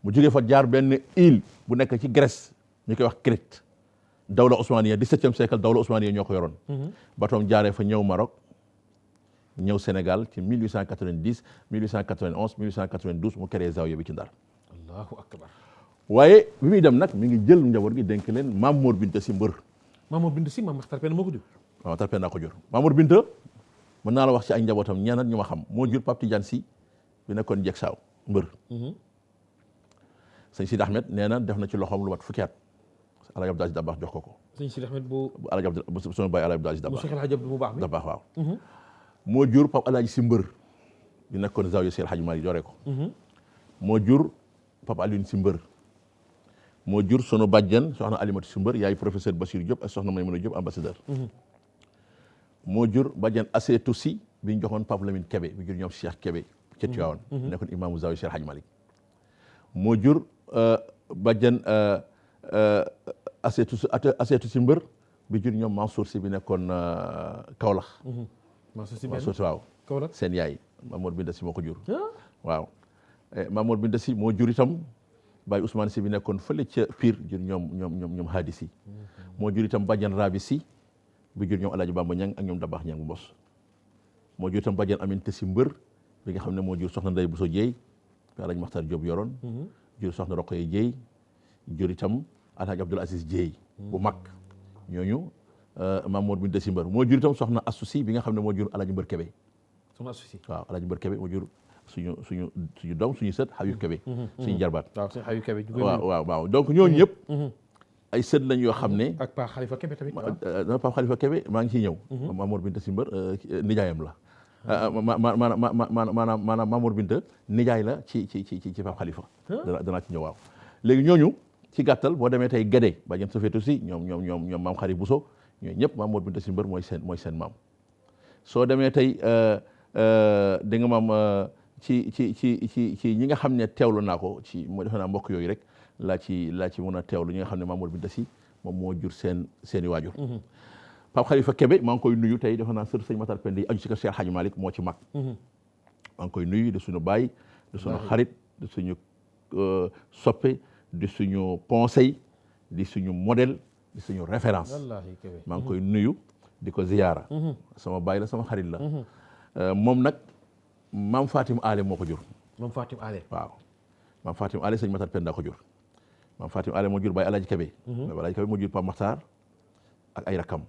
mu jógee fa jaar benn île bu nekk ci Grèce ñu koy wax Crète dawla Osmaniya 17e siècle dawla Osmaniya ñoo ko yoroon batoom jaaree fa ñëw Maroc ñëw Sénégal ci 1890 1891 1892 mu créé zawiya bi ci Ndar allahu akbar waaye bi muy dem nag mi ngi jël njaboot gi dénk leen Maam Mor Binta si mbër Maam Mor Binta si Maam Maxtar Penda moo ko jur waaw Maxtar Penda ko jur Maam Mor Binta mën naa la wax ci ay njabootam ñeneen ñu ma xam moo jur Pape Tidiane si bi nekkoon Jek Saaw mbër sëñ Sidi Ahmed nee na def na ci loxoom lu mat fukki at Alaaji Abdou Aziz Dabakh jox ko sëñ Sidi Ahmed bu Alaaji Abdou sunu baay Alaaji Abdou Aziz Dabakh Cheikh El Hadji Abdou bu baax bi Dabakh waaw moo jur Pape Alaaji si mbër bi nekkoon zawiya Seydi Hadji Malick joree ko moo jur Pape Alioune si mbër moo jur sunu bàjjen soxna Alimatu si mbër yaay professeur Bassirou Diop ak soxna Maymuna Diop ambassadeur moo jur bàjjen Asseetu si bi ñu joxoon Pape Lamine Kébé bi jur ñoom Cheikh Kébé ca Tiwaawan nekkoon imaamu zawiya Seydi Hadji Malick moo jur bàjjen Asseetu si mbër bi jur ñoom Mansour si bi nekkoon Kaolack Mansour si waaw seen yaay Mamour Binta si moo ko jur waaw Mamour Binta si moo jur itam Baye Ousmane si bi nekkoon fële ca Pire jur ñoom Hadi si moo jur itam bàjjen Rabi si bi jur ñoom Alaaji Bamba Ñang ak ñoom Dabax Ñang bu Mbos moo jur itam bàjjen Aminta si mbër bi nga xam ne moo jur soxna Ndey Bousso Dieye bi Alaaji Maxtar Diop yoroon jur soxna Roqoye Dieye jur itam Alaaji Abdoul Aziz Dieye bu mag ñooñu Mamour Binta si mbër moo jur itam soxna Astou si bi nga xam ne moo jur Alaaji Mbër Kébé soxna Astou si waaw Alaaji Mbër Kébé moo jur suñu doom suñu sët Habib Kébé suñu jarbaat waaw sëñ Habib Kébé waaw donc ñooñu ñëpp ay sët lañ yoo xam ne ak Pape Khalifa Kébé tamit Pape Khalifa Kébé maa ngi ciy ñëw Mamour Binta si mbër nijaayam la maanaam Mamour Binta nijaay la ci Pape Khalifa danaa ci ñëw waaw léegi ñooñu ci gàttal boo demee tey Gédé bàjjen Safeetu si ñoom maam Xari Bousso ñooñu ñëpp Mamour Binta si mbër mooy seen maam soo demee tey di nga maam ci ñi nga xam ne teewlu naa ko ci moo defe naa mbokk yooyu rek laa ci mën a teewlu ñi nga xam ne Mamour Binta si moom moo jur seeni waajur Pape Khalifa Kébé maa ngi koy nuyu tey defe naa sër sëñ Matar Penda yi aju ci kër Cheikh Hadji Malick moo ci mag maa ngi koy nuyu di suñu baay di suñu xarit di suñu soppe di suñu conseil di suñu modèle di suñu référence maa ngi koy nuyu di ko ziyaara sama baay la sama xarit la moom nag maam Fatim Ale moo ko jur maam Fatim Ale waaw maam Fatim Ale sëñ Matar Penda ko jur maam Fatim Ale moo jur Baye Alaaji Kébé Baye Alaaji Kébé moo jur Pape Makhtar ak ay rakam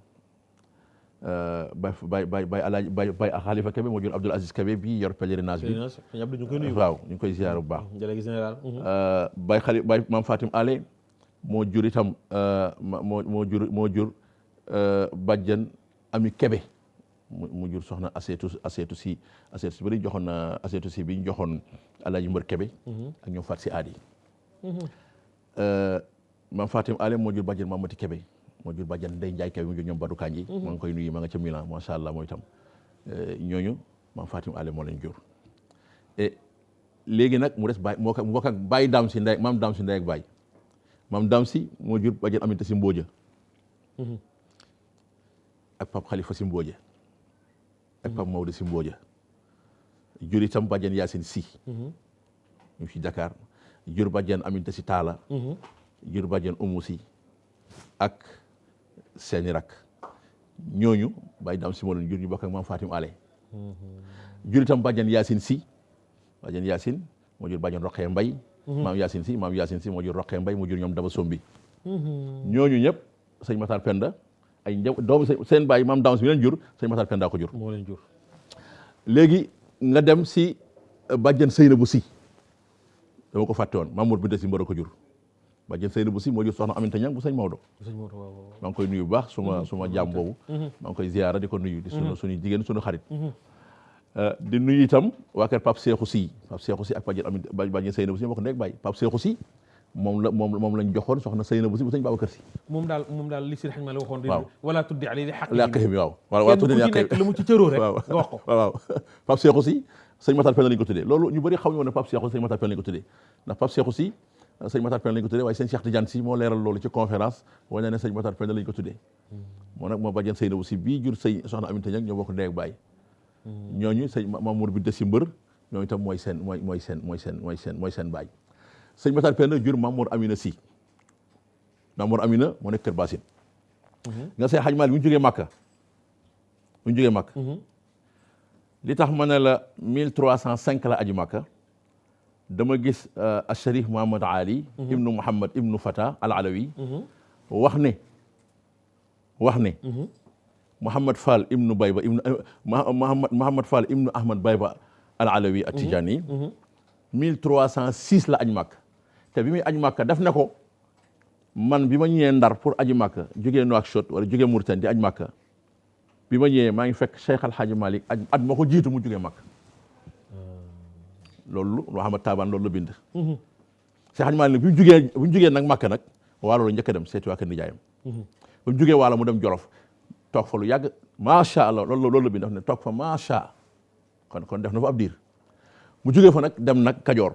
Baye Alaaji Baye Khalifa Kébé moo jur Abdoul Aziz Kébé bi yor pèlerinage bi waaw ñu ngi koy ziyaara bu baax délégué général Baye maam Fatim Ale moo jur itam moo jur bàjjen Ami Kébé mu jur soxna Asseetu si bi ñu joxoon Asseetu si bi ñu joxoon Alaaji Mbër Kébé ak ñoom Faat si aadi maam Fatim Ale moo jur bàjjen Mamati Kébé moo jur bàjjen Ndey Njaay Kébé mu jur ñoom Badou Kanji maa ngi koy nuyu ma nga ca Milan macha allah mooy itam ñooñu maam Fatim Ale moo leen jur et léegi nag mu des baay moo bokk ak baay daam si ndey maam daam si ndey ak baay maam daam si moo jur bàjjen Aminta si Mbooja ak Pape Khalifa si Mbooja ak Pape Maodo si Mbooja jur itam bàjjen Yaasin si ñu fi Dakar jur bàjjen Aminta si Taala jur bàjjen Umu si ak seeni rak ñooñu bàyyi daam si moo leen jur ñu bokk ak maam Fatim Ale jur itam bàjjen Yaasin si bàjjen Yacine moo jur bàjjen Roqee Mbay maam Yacine si moo jur Roqee Mbay moo jur ñoom Daba Sombi ñooñu ñëpp sëñ Matar Penda ay doomu seen bàyyi maam Dame si bi leen jur sëñ Matar Penda ko jur moo leen jur. léegi nga dem si bàjjen Seynabou Si dama ko fàtte woon Mamour bi des si mbër ko jur bàjjen Seynabou Si moo jur soxna Aminta Ñang bu sëñ Maodo maa ngi koy nuyu bu baax suma jaam boobu maa ngi koy ziyaara di ko nuyu di suñu jigéen suñu xarit di nuyu itam waa kër Pape Cheikhou Si ak bàjjen Seynabou Si moo ko nekk bàyyi Pape Cheikhou Si moom lañ joxoon soxna Seynabou Si bu sëñ Babacar Si moom daal li si xañ ma la waxoon waaw wala tuddi ali li xaq yi waaw wala tuddi li nekk lu mu ci cëroo rek nga wax ko waaw Pape Cheikhou Si sëñ Matar Penda lañ ko tuddee loolu ñu bëri xaw ñu woon ne Pape Cheikhou sëñ Matar Penda lañ ko tuddee ndax Pape Cheikhou Si sëñ Matar Penda lañ ko tuddee waaye sëñ Cheikh Tidiane Si moo leeral loolu ci conférence wane ne sëñ Matar Penda lañ ko tuddee moo nag moo bàjjen Seynabou Si bii jur sëñ soxna Aminta Ñang ñoo bokk ndey ak baay ñooñu sëñ Mamour bi des si mbër ñooñu itam mooy seen baay sëñ Matar Penda jur Mamour Amina Si Mamour Amina moo nekk Kër Basine nga see Xaj Maalik bu ñu jógee Màkka li tax ma ne la 1305 la aju Màkka dama gis Asharif Mohamad Ali ibnu Muhammad ibnu Fata al Alawi wax ne Muhammad Fall ibnu Bayba Muhammad Fall ibnu Ahmad Bayba al Alawi at Tijani 1306 la aju Màkka te bi muy aju Màkka def na ko man bi ma ñëwee Ndar pour aju Màkka jógee Nouakchott wala jógee Mauritanie di aju Màkka bi ma ñëwee maa ngi fekk Cheikh Al Hadji Malick at ma ko jiitu mu jógee Màkka loolu Mouhamad Taban loolu la bind Cheikh Hadji Malick bi mu jógee nag Màkka nag waalo la njëkk a dem seeti waa kër nijaayam ba mu jógee waalo mu dem Jolof toog fa lu yàgg macha allah loolu la bind daf ne toog fa macha kon def na fa ab diir mu jógee fa nag dem nag Kajoor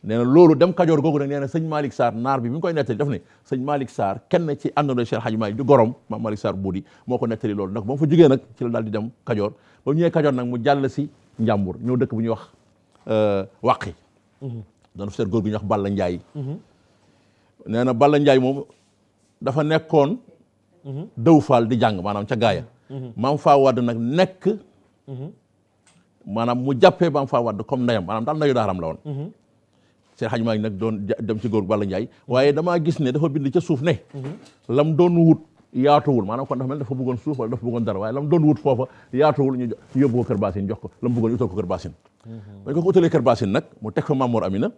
nee na loolu dem Kajoor googu nag nee na sëñ Malick Sarr naar bi mi ngi koy nettali daf ne sëñ Malick Sarr kenn ci àndandoo Cheikh Hadji Malick di gorom maam Malick Sarr buudi moo ko nettali loolu nag ba mu fa jógee nag ci la daal di dem Kajoor ba mu ñëwee Kajoor nag mu jàll si Njàmbur ñëw dëkk bu ñuy wax Wàqi doon fa seet góor gu ñuy wax Balla Ndiaye nee na Balla Ndiaye moom dafa nekkoon dëw faal di jàng maanaam ca gaaya maam faa wadd nag nekk maanaam mu jàppee maam faa wadd comme ndeyam maanaam daal ndayu daaram la woon Cheikh Hadji Malick nag doon dem ci góor Balla Ndiaye waaye damaa gis ne dafa bind ca suuf ne lam doon wut yaatuwul maanaam kon dafa mel dafa bëggoon suuf wala dafa bëggoon dara waaye lam doon wut foofa yaatuwul ñu yóbbu ko Kër Basine jox ko lam bëggoon utal ko Kër Basine bañ ko utalee Kër Basine nag mu teg fa Maam Mor Amina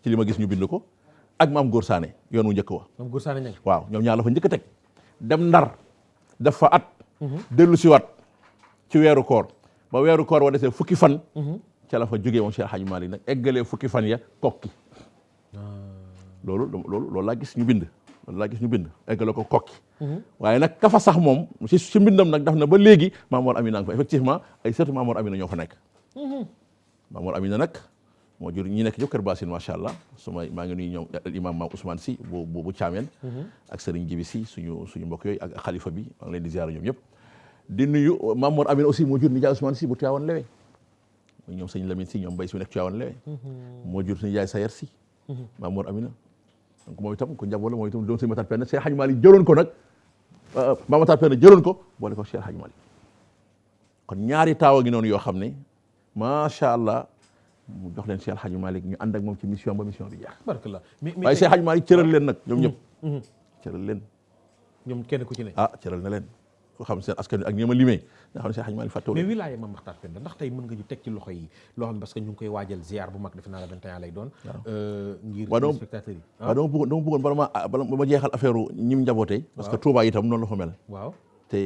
ci li ma gis ñu bind ko ak Maam Góor Sané yoon wu njëkk wa Maam Góor Sané ñang waaw ñoom ñaar la fa njëkk a teg dem Ndar def fa at dellu si waat ci weeru koor ba weeru koor wa desee fukki fan ca la fa jógee moom Cheikh Hadji Malick nag eggalee fukki fan ya kokki loolu laa gis ñu bind eggale ko kokki waaye nag ka fa sax moom si mbindam nag daf na ba léegi Maam Mor Amina nga fa effectivement ay sëtu Maam Mor Amina ñoo fa nekk Maam Mor Amina nag moo jur ñi nekk yëpp Kër Basine macha allah maa ngi nuyu ñoom imam Maam Ousmane Si bu Thiamène ak Serigne Jibi Si suñu mbokk yooyu ak xalifa bi maa ngi leen di ziara ñoom ñëpp di nuyu Maam Mor Amina aussi moo jur nijaay Ousmane Si bu Tivaouane Lewe ñoom sëñ Lamine Si ñoom Bay Si nekk Tivaouane Lewe moo jur suñu yaay Sayer Si Maam Mor Amina donc moom itam ko njaboot la moom itam doon sëñ Matar Penda Cheikh Hadji Malick jëloon ko nag Maam Matar Penda jëloon ko boole ko Cheikh Hadji Malick kon ñaari taawa gi noonu yoo xam ne macha allah mu jox leen Cheikh Hadji Malick ñu ànd ak moom ci mission ba mission bi jeex barakallah waaye Cheikh Hadji Malick cëral leen nag ñoom ñëpp cëral leen ñoom kenn ku ci ne cëral na leen ko xam seen askan wi ak ñi ma limee nga xam ne Cheikh Hadji Malick fàttewu mais wilaaye Maam Matar Penda ndax tey mën nga ñu teg ci loxo yi loo xam ne parce que ñu ngi koy waajal ziar bu mag defe naa la 21 lay doon ngir spectateurs yi waaw dama bëggoon bala ma jeexal affaire ñim njabootee parce que Touba itam noonu la fa mel waaw te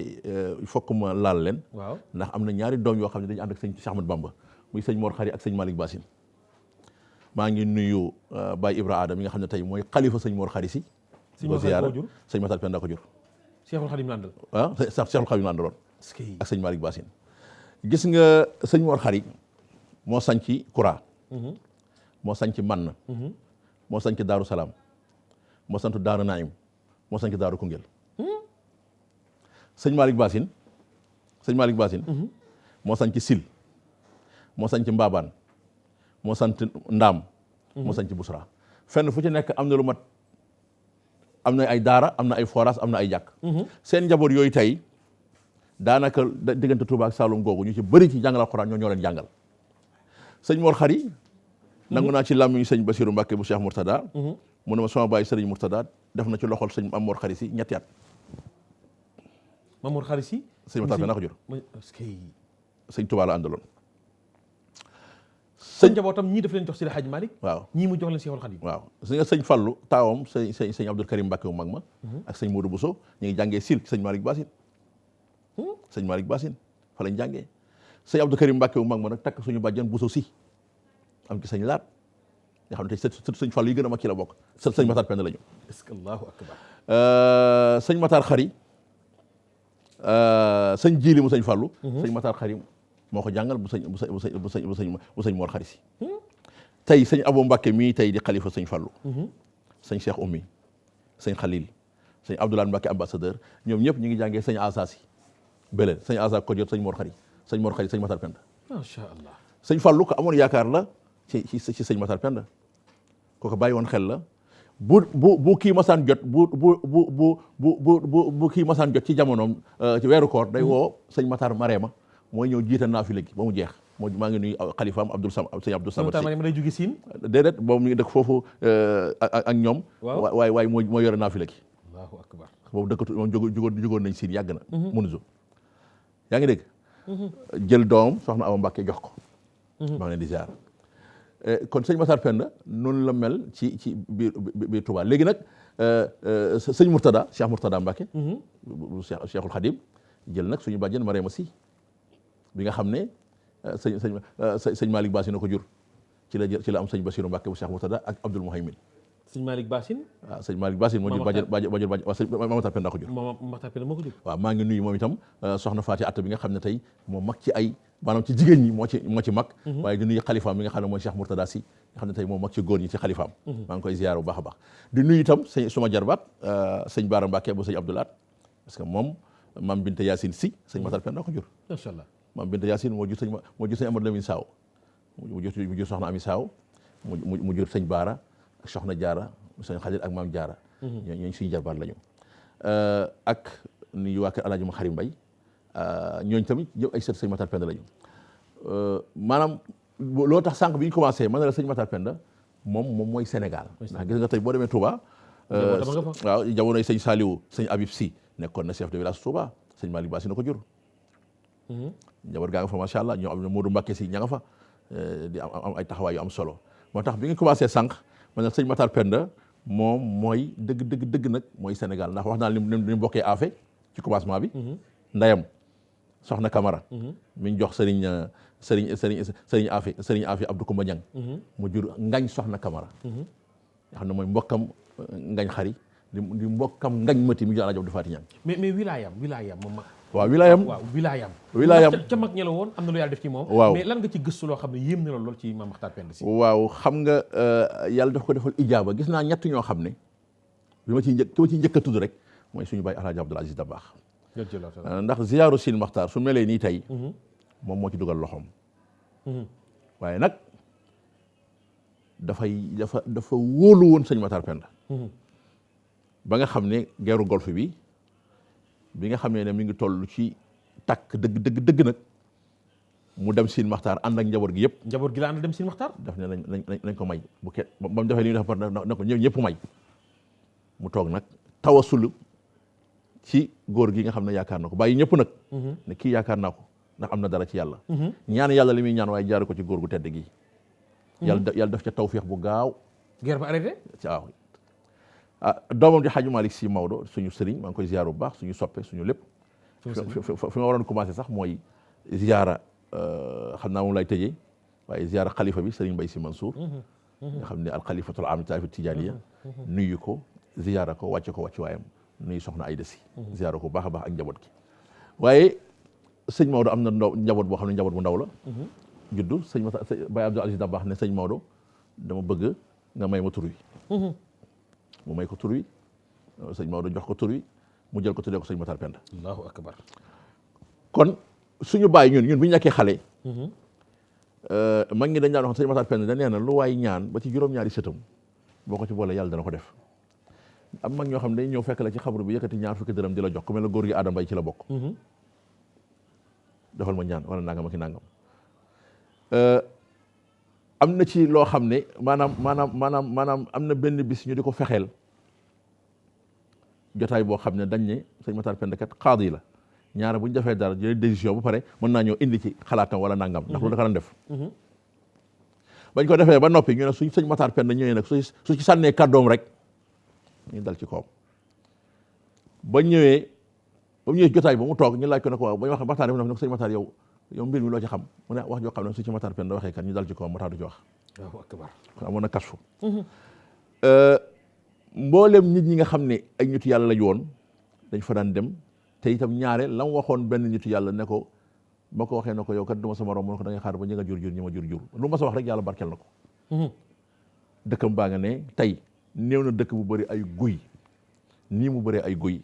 il faut que ma laal leen waaw ndax am na ñaari doom yoo xam ne dañu ànd ak sëñ Cheikh Ahmadou Bamba muy sëñ Mor Khari ak sëñ Malick Bassine maa ngi nuyu Baye Ibra Adam mi nga xam ne tey mooy xalifa sëñ Mor Khari si ko ziyaara sëñ Matar Penda ko jur Cheikhul Khadim landal waaw Cheikhul Khadim landaloon ak sëñ Malick Bassine gis nga sëñ Mor Khari moo sanci Kura moo sanci Mann moo sanci Daaru Salaam moo sant Daaru Naim moo sanci Daaru Koungheul sëñ Malick Bassine moo sanci Sil moo sanci Mbabaan moo sant Ndaam moo sanci Busra fenn fu ci nekk am na lu mat am na ay daara am na ay forage am na ay jàkk seen njaboot yooyu tey daanaka diggante Touba ak Saloum googu ñu ci bëri ci jàngal Alxuraan ñoo leen jàngal sëñ Mor Khari nangu naa ci làmmiñu sëñ Bassirou Mbacké bu Cheikh Mourtada mu ne ma sama baay sëriñ Mourtada def na ci loxol sëñ Mor Khari si ñetti at. Mor Khari si sëñ Matar Penda ko jur sëñ Touba la àndaloon. sëñ njabootam ñii daf leen jox Seydi Hadji Malick. waaw ñii mu jox leen Cheikhul Khadim. waaw su nga sëñ Fallou taawam sëñ Abdoul Karim Mbacké mu mag ma ak sëñ Modou Bousso ñu ngi jàngee Sil sëñ Malick Bassine. sëñ Malick Bassine fa lañ jàngee sëñ Abdoul Karim Mbacké mu mag ma nag takk suñu bàjjan Bousso si am ci sëñ Laat nga xam ne tey sëñ Fallou yi gën a mag ci la bokk sëñ Matar Penda la ñu. est-ce que Allahu akbar. sëñ Matar Khari sëñ Jili mu sëñ Fallou. sëñ Matar Khari moo ko jàngal bu sëñ Mor Khari si. tey sëñ Abou Mbacké mii tey di xalifa sëñ Fallou. sëñ Cheikh Oumy sëñ Khalil sëñ Abdoulaye Mbacké ambassadeur ñoom ñëpp ñu ngi jàngee sëñ Asa si Belel sëñ Asa ko jot sëñ Mor Khari sëñ Matar Penda. macha allah. sëñ Fallou ko amoon yaakaar la ci sëñ Matar Penda kooku bàyyi woon xel la. bu kii masaan jot bu kii masaan jot ci jamonoom ci weeru koor day woo sëñ Matar Marema mooy ñëw jiite naafila gi ba mu jeex maa ngi nuyu xalifaam sëñ Abdou Samad Matar Marema day jóge Siin. déedéet boobu mi ngi dëkk foofu ak ñoom. waaye moo yore naafila gi. Allahu akbar. boobu dëkkatu moom jógoon nañ Siin yàgg na. Munzu yaa ngi dégg. jël doomam soxna Awa Mbacké jox ko. maa ngi leen di ziar. kon sëñ Matar Penda noonu la mel ci biir Touba léegi nag sëñ Mourtada Cheikh Mourtada Mbacké bu Cheikhul Khadim jël nag suñu bàjjen Mariama si bi nga xam ne sëñ Malick Bassine ko jur ci la am sëñ Bassirou Mbacké bu Cheikh Mourtada ak Abdoul Mouhaymin. sëñ Malick Bassine. waaw sëñ Malick Bassine moo jur bàjjen waaw sëñ Matar Penda ko jur. Matar Penda moo ko jur. waaw maa ngi nuyu moom itam soxna Faati Atta bi nga xam ne tey moo mag ci ay maanaam ci jigéen ñi moo ci mag. waaye di nuyu xalifaam bi nga xam ne mooy Cheikh Mourtada si nga xam ne tey moo mag ci góor ñi ci xalifaam. maa ngi koy ziyaar bu baax a baax. di nuyu itam suma jarbaat sëñ Baara Mbacké bu sëñ Abdoulaat parce que moom maam Binta Yacine si sëñ Matar Penda ko jur. macha allah maam Binta Yacine moo jur sëñ Amadou Lamine Saaw mu jur soxna Ami Saaw mu jur sëñ Baara ak soxna Jaara sëñ Xalil ak maam Jaara ñooñu suñu jarbaat lañu ak nuyu waa kër Alaaji Ma Xarim Mbay ñooñu tamit ñëpp ay sët sëñ Matar Penda lañu maanaam loo tax sànq bi ñu commencé mën na la sëñ Matar Penda moom mooy Sénégal ndax gis nga tey boo demee Touba waaw jamonoy sëñ Saliou sëñ Habib Sy nekkoon na chef de village Touba sëñ Malick Bassine ko jur njaboot gaa nga fa macha allah ñoo am ne Modou Mbacké si ña nga fa di am ay taxawaay yu am solo moo tax bi nga commencé sànq mën na sëñ Matar Penda moom mooy dëgg nag mooy Sénégal ndax wax naa ni mu bokkee affaire ci commencement bi ndeyam soxna Camara mi ñu jox sëriñ Afi Abdou Koumba Niang mu jur ngañ soxna Camara nga xam ne mooy mbokkam ngañ xari di mbokkam ngañ mati mu jur Alaaji Abdou Fati Niang mais wilaayam moom waaw wilaayam ca mag ña la woon am na lu yàlla def ci moom. waaw mais lan nga ci gëstu loo xam ne yéem na la lool ci Maam Makhtar Penda si. waaw xam nga yàlla daf ko defal ijaaba gis naa ñett ñoo xam ne ki ma ciy njëkk a tudd rek mooy suñu baay Alaaji Abdoul Aziz Dabakh ndax ziyaaru Sine Makhtar su melee nii tey moom moo ci dugal loxoom waaye nag dafa wóolu woon sëñ Matar Penda ba nga xam ne guerre Golfe bi nga xamee ne mi ngi toll ci takk dëgg nag mu dem Sine Makhtar ànd ak njaboot gi yëpp. njaboot gi la ànd dem Sine Makhtar. daf ne nañ ko may bu kenn ba mu defee li ñu def na ko ñëpp may mu toog nag tawasul ci góor gi nga xam ne yaakaar na ko bàyyi ñëpp nag. ne kii yaakaar naa ko ndax am na dara ci yàlla. ñaan yàlla li muy ñaan waaye jaare ko ci góor gu tedd gi. yàlla def ca tawféex bu gaaw. guerre ba arrêté. waaw doomam di Hadji Malick Sy Maodo suñu sëriñ maa ngi koy ziar bu baax suñu soppe suñu lépp. fi ma waroon commencé sax mooy ziara xam naa moom lay tëjee waaye ziara xalifa bi sëriñ Mbaye Sy Mansour. nga xam ne al xalifatul aam taifa tijaaniya nuyu ko ziara ko wàcce waayam nuyu soxna Ayda Sy ziara ko baax a baax ak njaboot gi waaye sëñ Maodo am na njaboot boo xam ne njaboot bu ndaw la. juddu sëñ Mata Baye Abdou Aziz Dabakh ne sëñ Maodo dama bëgg nga may ma tur wi. mu may ko tur wi sëñ Maodo jox ko tur wi mu jël ko tuddee ko sëñ Matar Penda. Allahu akbar. kon suñu bàyyi ñun bu ñu nekkee xale. mag ñi dañ daan wax sëñ Matar Penda da nee na lu waay ñaan ba ci juróom-ñaari sëtam boo ko ci boole yàlla dana ko def. am mag ñoo xam ne dañ ñëw fekk la ci xabru bi yëkkati ñaar fukki dërëm di la jox ku mel ne góor gi Adama Mbaye ci la bokk. defal ma ñaan wala nangam ak i nangam. am na ci loo xam ne maanaam am na benn bis ñu di ko fexeel jotaay boo xam ne dañ ne sëñ Matar Penda kat xaadi la ñaara bu ñu defee dara jëlee décision ba pare mën naa ñëw indi ci xalaatam wala nangam ndax loolu da daan def bañ ko defee ba noppi ñu ne suñ sëñ Matar Penda ñëwee nag su ci sànnee kàddoom rek ñu dal ci kawam ba ñëwee jotaay ba mu toog ñu laaj ko ne ko waaw ba ñu wax waxtaan def na ko sëñ Matar yow mbir mi loo ci xam mu ne wax joo xam ne su ci Matar Penda waxee kat ñu dal ci kawam Matar du ci wax kon amoon na kasfu mboolem nit ñi nga xam ne ay nitu yàlla lañu woon dañ fa daan dem te itam ñaare la mu waxoon benn nitu yàlla ne ko ba ko waxee ne ko yow kat du ma sa morom mu ne ko da ngay xaar ba ñi nga jur ñi ma jur lu ma sa wax rek yàlla barkeel na ko dëkkam baa nga ne tey néew na dëkk bu bëri ay guy nii mu bëree ay guy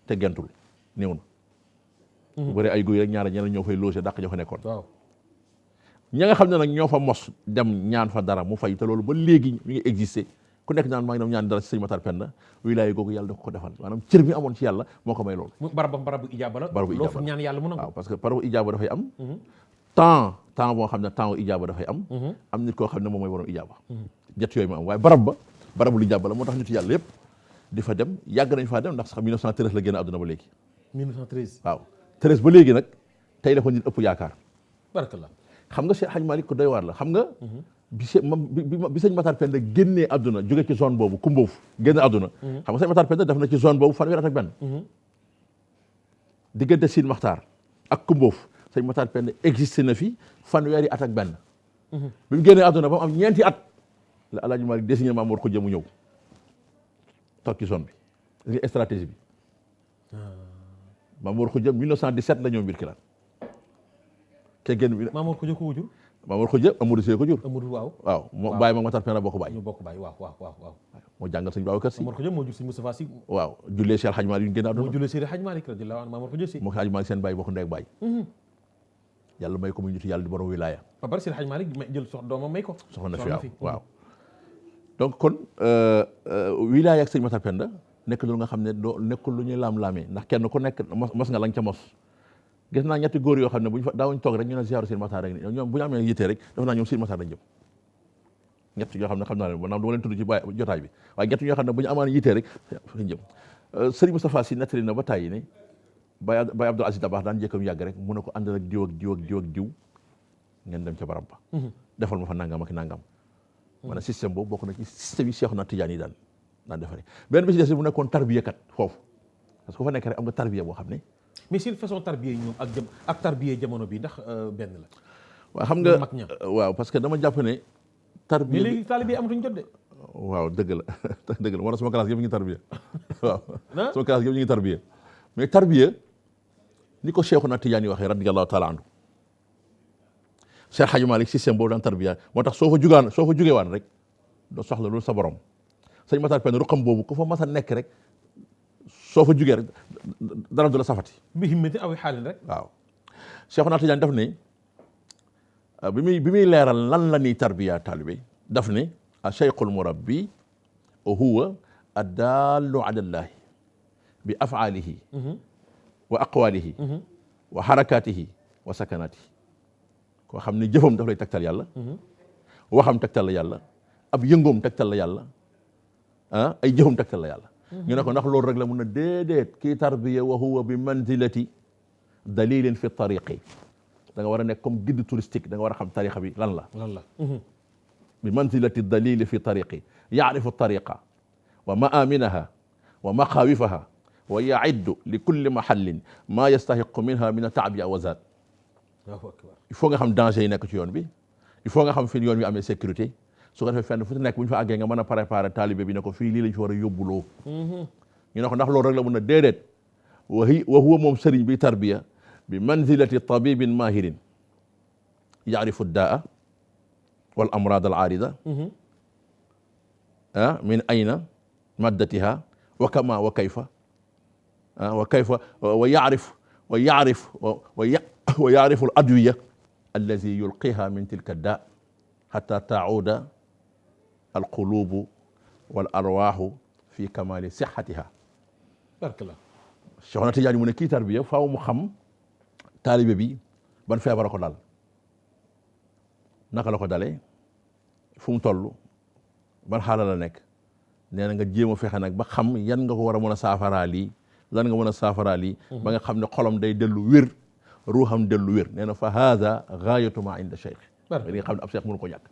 te gentul néew na bu bëree ay guy rek ñaare ñeneen ñoo fay logé dàq ñoo fa nekkoon ña nga xam ne nag ñoo fa mos dem ñaan fa dara mu fay te loolu ba léegi mi ngi existé ku nekk naan maa ngi doon ñaan dara ci sëñ Matar Penda wilaaya googu yàlla da ko defal maanaam cër bi amoon ci yàlla moo ko may loolu barabu ijaaba la loo fa ñaan yàlla mu nangu waaw parce que barabu ijaaba dafay am temps boo xam ne temps ijaaba dafay am nit koo xam ne moom mooy borom ijaaba jet yooyu ma am waaye barabu li ijaaba la moo tax nit yàlla yëpp di fa dem yàgg nañ faa dem ndax sax 1913 la génn àdduna ba léegi 1913 waaw 13 ba léegi nag tey la ko nit ëpp yaakaar barakallah xam nga Cheikh Hadj Malick ko doy waar la xam nga bi sëñ Matar Penda génnee àdduna jóge ci zone boobu Kumboof génn àdduna xam nga sëñ Matar Penda def na ci zone boobu fanweeri at ak benn diggante Sine Maxtaar ak Kumboof sëñ Matar Penda existé na fi fanweeri at ak benn bi mu génnee àdduna ba mu am ñeenti at la El Hadj Malick désigné Mamour Khoudia mu ñëw toog ci zone bi li stratégie bi Mamour Khoudia 1917 la ñëw mbir ki laan te génn Mamour Khoudia ko wujur Mamour Khoudia Amadou Seye ko jur Amadou waaw moo bàyyi ma Matar Penda bokk bàyyi ñu bokk bàyyi waaw moo jàngal sëñ Babacar Si Mamour Khoudia moo jur sëñ Moustapha Sy waaw jullee Cheikh Hadj Malick yu ñu génn àdduna moo jullee Cheikh Hadj Malick radiyallahu anhu Mamour Khoudia Si moo Hadj Malick seen bàyyi bokk ndey ak bàyyi yàlla may ko muy nitu yàlla di borom wilaya ba bari Cheikh Hadj Malick jël doomam may ko soxna na fi waaw donc kon wilaya ak sëñ Matar Penda nekk lu nga xam ne doo nekkul lu ñuy laam-laamee ndax kenn ku nekk mos nga lañ ca mos gis naa ñetti góor yoo xam ne buñ fa daawuñ toog rek ñu ne ziaru Sine Matar rek ñoom bu ñu amee yittee rek dafa naa ñoom Sine Matar lañ jëm ñett yoo xam ne xam naa leen maanaam du ma leen tudd ci jotaay bi waaye ñett yoo xam ne bu ñu amaan yittee rek lañ jëm Serigne Moustapha Sy nettali na ba tàyyi ne Baye Abdoul Aziz Dabakh daan jëkkam yàgg rek mu ne ko àndal ak diw ak diw ak diw ak diw ngeen dem ca barab ba defal ma fa nangam ak nangam maanaam système boobu bokk na ci système yi Cheikhouna Tidiane yi daan defaree benn bi ci des bu nekkoon tarbiya kat foofu parce que ku fa nekk rek am nga tarbiya boo xam ne mais seen façon tarbiya yi ñoom ak tarbiya jamono bi ndax benn la waaw xam nga waaw parce que dama jàpp ne tarbiya mais léegi taalibe amatuñ jot de waaw dëgg la moo tax sama classe yëpp ñu ngi tarbiya waaw sama classe yëpp ñu ngi tarbiya mais tarbiya ni ko Cheikhouna Tidiane yi waxee radiyallahu taala anhu Cheikh Hadji Malick système boobu daan tarbiya moo tax soo fa jugee waan rek doo soxla loolu sa borom sëñ Matar Penda ruqam boobu ku fa mas a nekk rek soo fa jugee rek dara du la safati bi himmati aw xaalin rek waaw Cheikhouna Tidiane daf ne bi muy leeral lan la ñuy tarbiya taalibe daf ne a cheikhul murabbi huwa addallu ala llahi bi af'alihi wa aqwalihi wa harakatihi wa sakanatihi koo xam ne jëfam daf lay tegtal yàlla waxam tegtal la yàlla ab yëngoom tegtal la yàlla ay jëfam tegtal la yàlla ñu ne ko ndax loolu rek la mun na déedéet kii tarbiya wa huwa bi manzilati dalilin fi tariqi da nga war a nekk comme guide touristique da nga war a xam tariqa bi lan la bi manzilati dalili fi tariqi yaarifu tariqa wa maaminaha wa maqawifaha wa yaiddu li kulli mahallin ma yastahiqu minha min ataabiya wa zaad il faut nga xam danger yi nekk ci yoon bi il faut nga xam fi yoon bi amee sécurité su ko defee fenn fu nekk bu ñu fa àggee nga mën a préparer taalibe bi ne ko fii lii lañ fi war a yóbbuloo ñu ne ko ndax loolu rek la mun a déedéet wa huwa moom sëriñ bi tarbiya bi manzilati tabibin mahirin yaarifu daa wal amrad al aarida min ayna maddatiha wa kama wa kayfa wa yaarifu al adwiya allazi yulqiha min tilka daa hatta tauda alqulubu wal arwaaxu fi kamali sixatiha barkallah Cheikhouna Tidiane mu ne kii tarbiya faaw mu xam taalibe bi ban feebar ko dal naka la ko dalee fu mu toll ban xaala la nekk nee na nga jéem a fexe nag ba xam yan nga ko war a mën a saafaraa lii lan nga mën a saafaraa lii ba nga xam ne xolam day dellu wér ruuxam dellu wér nee na fa haada gaayatu ma inda cheikh li nga xam ne ab cheikh mënu ko ñàkk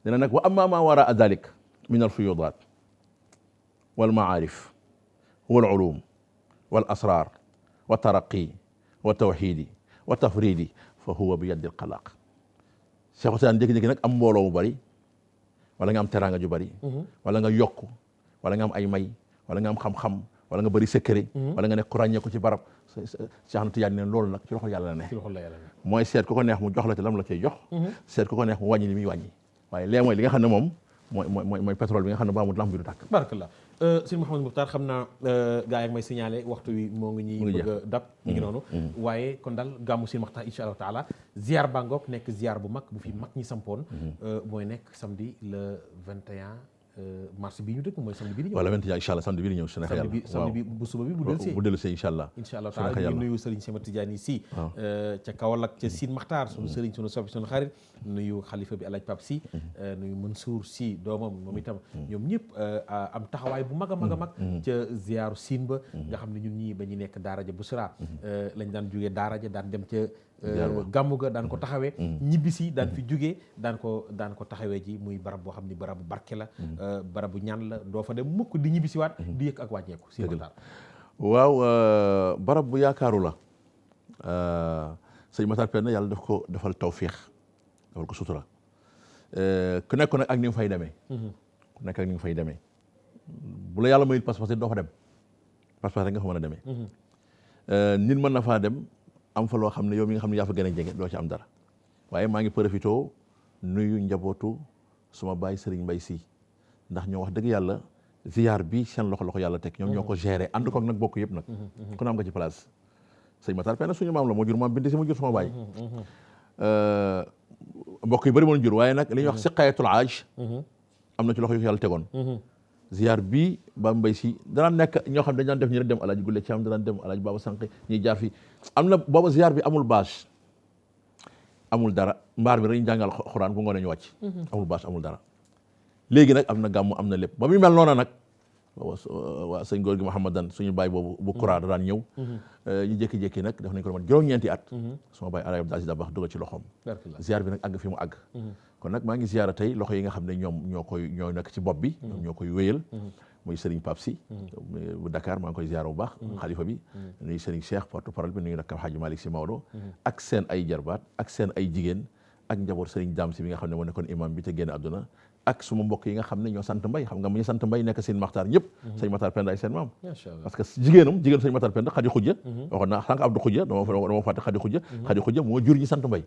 nee na nag wa amma ma wara dalik min al fuyudat wal maarif wal ulum wal asrar wa taraqi wa tawxidi wa tafridi fa huwa bi yaddi al xalaq Cheikh Tidiane jékki-jékki nag am mbooloo mu bari wala nga am teraanga ju bari wala nga yokk wala nga am ay may wala nga am xam-xam wala nga bëri secret wala nga nekk ku ràññeeku ci barab Cheikh Tidiane ne loolu nag ci loxol yàlla la ne mooy seet ku ko neex mu jox la ci lam la cay jox seet ku ko neex mu wàññi li muy wàññi waaye lee mooy li nga xam ne moom mooy pétrole bi nga xam ne ba amul lamp bi du tàkk barakallah sëñ Mouhamadou Mokhtar xam naa gaa yi ak may signalé waxtu wi moo ngi ñuy bëgg a dab mi ngi noonu waaye kon daal gàmmu sëñ Mokhtar incha allahu taala ziar bangook nekk ziar bu mag bu fi mag ñi sampoon mooy nekk samedi le 21 mars bi ñu dëkk mooy samedi bi di ñëw wala 21 incha allah samedi bi di ñëw samedi bi bu suba bi bu dellusee incha allah taala ñu nuyu Serigne Cheikh Tidiane Sy ca Kaolack ca Sine Makhtar sunu Serigne sunu soppi sunu xarit nuyu xalifa bi Alaaji Pape Sy nuyu Mansour Sy doomam moom itam ñoom ñëpp am taxawaay bu mag a mag a mag ca ziaru Sine ba nga xam ne ñun ñii ba ñu nekk daara ja Busra lañ daan jógee daara ja daan dem ca gàmmu ga daan ko taxawee ñibbisi daan fi jógee daan ko taxawee ji muy barab boo xam ni barabu barke la barabu ñaan la doo fa dem mukk di ñibbisiwaat di yëg ak wàññeeku si Makhtar waaw barab bu yaakaaru la sëñ Makhtar Penda yàlla daf ko defal tawfiix defal ko sutura ku nekk nag ak ni nga fay demee ku nekk ak ni nga fay demee bu la yàlla mayit pas-pas doo fa dem pas-pas rek nga fa mën a demee nit mën na faa dem am fa loo xam ne yow mi nga xam ne yaa fa gën a jege doo ci am dara waaye maa ngi profité nuyu njabootu suma baay Serigne Mbaye Sy ndax ñoo wax dëgg yàlla ziar bi seen loxo yàlla teg ñoom ñoo ko géré ànd ko nag bokk yëpp nag ku ne am nga ci place sëñ Makhtar Penda suñu maam la moo jur maam Binti Si moo jur suma baay mbokk yu bëri moo jur waaye nag li ñuy wax siqayatul aaj am na ci loxo yu ko yàlla tegoon ziar bii ba Mbaye Sy danaan nekk ñoo xam ne dañ daan def ñi rek dem Alaaji Gulle Caam danaan dem Alaaji Baba Sànq ñuy jaar fi am na booba ziar bi amul bâche amul dara mbaar bi dañuy jàngal xuraan bu ngoonee ñu wàcc amul bâche amul dara léegi nag am na gàmmu am na lépp ba muy mel noona nag waa sëñ góor gi Mouhamadan suñu baay boobu bu Kura da daan ñëw ñu jékki-jékki nag def nañ ko man juróom-ñeenti at suma baay Alaaji Abdou Aziz Dabakh dugal ci loxoom ziar bi nag àgg fi mu àgg kon nag maa ngi ziara tey loxo yi nga xam ne ñoo nekk ci bopp bi ñoom ñoo koy wéyal muy Serigne Pape Sy bu Dakar maa ngi koy ziara bu baax xalifa bi nuyu Serigne Cheikh porte-parole bi nuyu rakkam Hadji Malick Sy Maodo ak seen ay jarbaat ak seen ay jigéen ak njaboot Serigne Dame Sy bi nga xam ne moo nekkoon imam bi te génn àdduna ak suma mbokk yi nga xam ne ñoo sant Mbaye xam nga mu ñu sant Mbaye nekk seen Makhtar ñëpp sëñ Makhtar Penda ay seen maam parce que jigéen sëñ Makhtar Penda Khady Khoudia waxoon naa sànq Abdou Khoudia dama fàtte Khady Khoudia moo jur ñi sant Mbaye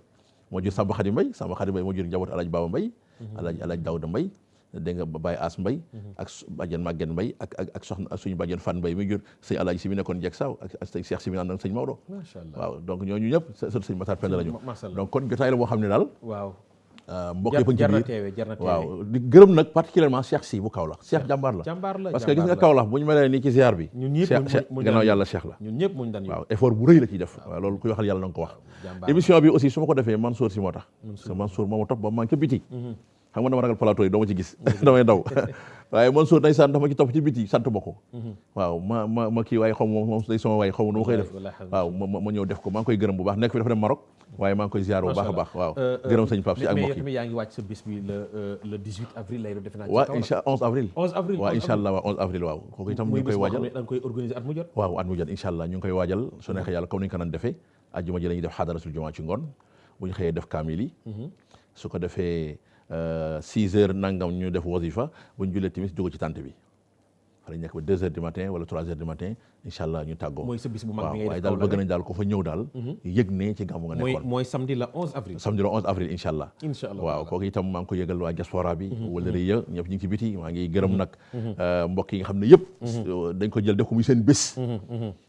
moo jur Samba Khady Mbaye moo jur njaboot Alaaji Baba Mbaye Alaaji Daouda Mbaye dégg nga Baye As Mbaye ak bàjjen Maguette Mbaye ak soxna ak suñu bàjjen Fan Mbaye mi jur sëñ Alaaji Si mi nekkoon Jek Saw ak sëñ Cheikh Si mi ànd ak sëñ Maodo waaw donc ñooñu ñëpp sëñ Makhtar Penda lañu donc kon jotaay la boo xam ne daal mbokk yëpp a ngi ci biir waaw di gërëm nag particulièrement Cheikh Si bu Kaolack Cheikh jàmbaar la parce que gis nga Kaolack bu ñu melee nii ci ziar bi gannaaw yàlla Cheikh la waaw effort bu rëy la ciy def waaw loolu kuy waxal yàlla na nga ko wax émission bi aussi su ma ko defee Mansour Si moo tax parce que Mansour moo ma topp ba maa ngi ca biti xam nga dama ragal plateau yi doo ma ci gis damay daw waaye Mansour day sant dafa ci topp ci biti sant ma ko waaw ma kii waaye xaw ma moom day sama waaye xaw ma nu ma koy def waaw ma ñëw def ko maa ngi koy gërëm bu baax nekk fi dafa dem Maroc waaye maa ngi koy ziar bu baax a baax waaw gërëm sëñ Pape Si ak mbokk yi mais yaa ngi wàcc sa bis bi le 18 avril lay defe naa waaw incha 11 avril waaw incha allah waaw 11 avril waaw kooku itam ñu ngi koy waajal da nga koy organiser at mu jot waaw at mu jot incha allah ñu ngi koy waajal su neexee yàlla comme ni ñu ko naan defee àjjuma ji la ñuy def xaadaratul jumaa ci ngoon bu ñu xëyee def kaamil yi su ko defee 6 heures nangam ñu def wasifa bu ñu jullee timis jóge ci tànt bi fa lañ nekk ba 2 heures du matin wala 3 heures du matin incha allah ñu tàggoo mooy sa bis bu mag bi ngay def waaye daal bëgg nañ daal ko fa ñëw daal yëg ne ci gàmmu nga nekkoon mooy samedi le 11 avril samedi le 11 avril incha allah waaw kooku itam maa ngi ko yëgal waa diaspora bi wala rëy ya ñëpp ñu ngi ci biti maa ngi gërëm nag mbokk yi nga xam ne yëpp dañ ko jël def ko muy seen bés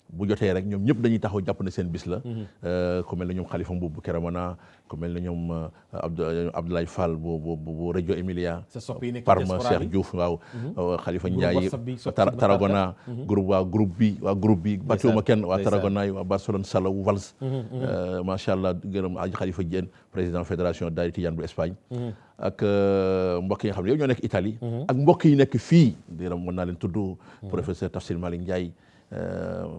bu jotee rek ñoom ñëpp dañuy taxaw jàpp ne seen bis la. ku mel ne ñoom Khalifa Mbuub bu Keramana ku mel ne ñoom Abdoulaye Fall bu Reggio Emilia. Parma Cheikh Diouf waaw. Khalifa Ndiaye Tarragona. groupe bi bàcceewuma kenn waa Tarragona yi waa Barcelone Salou Valls. macha allah gërëm Aji Khalifa Diène président fédération Daara Tidiane bu Espagne. ak mbokk yi nga xam ne yow ñoo nekk Italie. ak mbokk yi nekk fii dina mën naa leen tudd. professeur Tafsir Malick Ndiaye.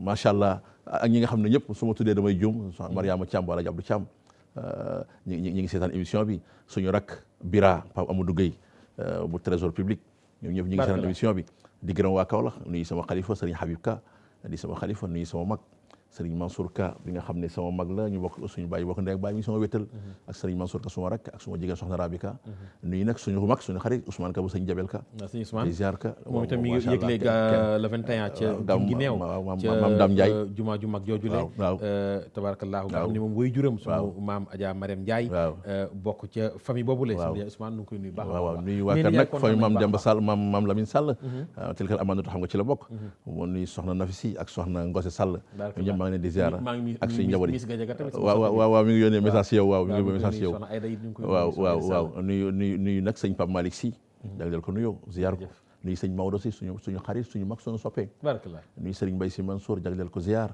macha allah ak ñi nga xam ne ñëpp su ma tuddee damay juum Mariama Thiam wala Abdou Thiam ñi ngi seetaan émission bi suñu rak Bira Pape Amadou Gueye bu trésor public ñoom ñëpp ñi ngi seetaan émission bi di gërëm waa Kaolack nuyu sama xalifa Serigne Habib Ka di sama xalifa nuyu sama mag Serigne Mansour Ka bi nga xam ne sama mag la ñu bokk suñu bàyyi bokk ndey ak bàyyi mi sama wéttal ak Serigne Mansour Ka suma rak ak suma jigéen soxna Rabi Ka nuyu nag suñu mag suñu xarit Ousmane Ka bu sëñ Jabel Ka di ziar Ka moom itam mi ngi yëgle le 21 ca gi neew maam Dame Ndiaye jumaa ju mag joojule tabarakallahu nga xam ne moom way juram suñu maam Adja Mariam Ndiaye bokk ca famille boobu la sëñ Ousmane nu ngi koy nuyu baax waaw nuyu waa kër nag famille maam Demba Sall maam Lamine Sall telkal amanatu xam nga ci la bokk mo nuyu soxna Nafisi ak soxna Ngose Sall ñëpp maa ngi leen di ziar ak suñu njaboot yi waaw mi ngi yónnee message si yow waaw mi ngi yónnee message si yow waaw nuyu nag sëñ Pape Malick Sy jagleel ko nuyoo ziar ko nuyu sëñ Maodo Sy suñu xarit suñu mag suñu soppee nuyu sëriñ Mbaye Sy Mansour jagleel ko ziar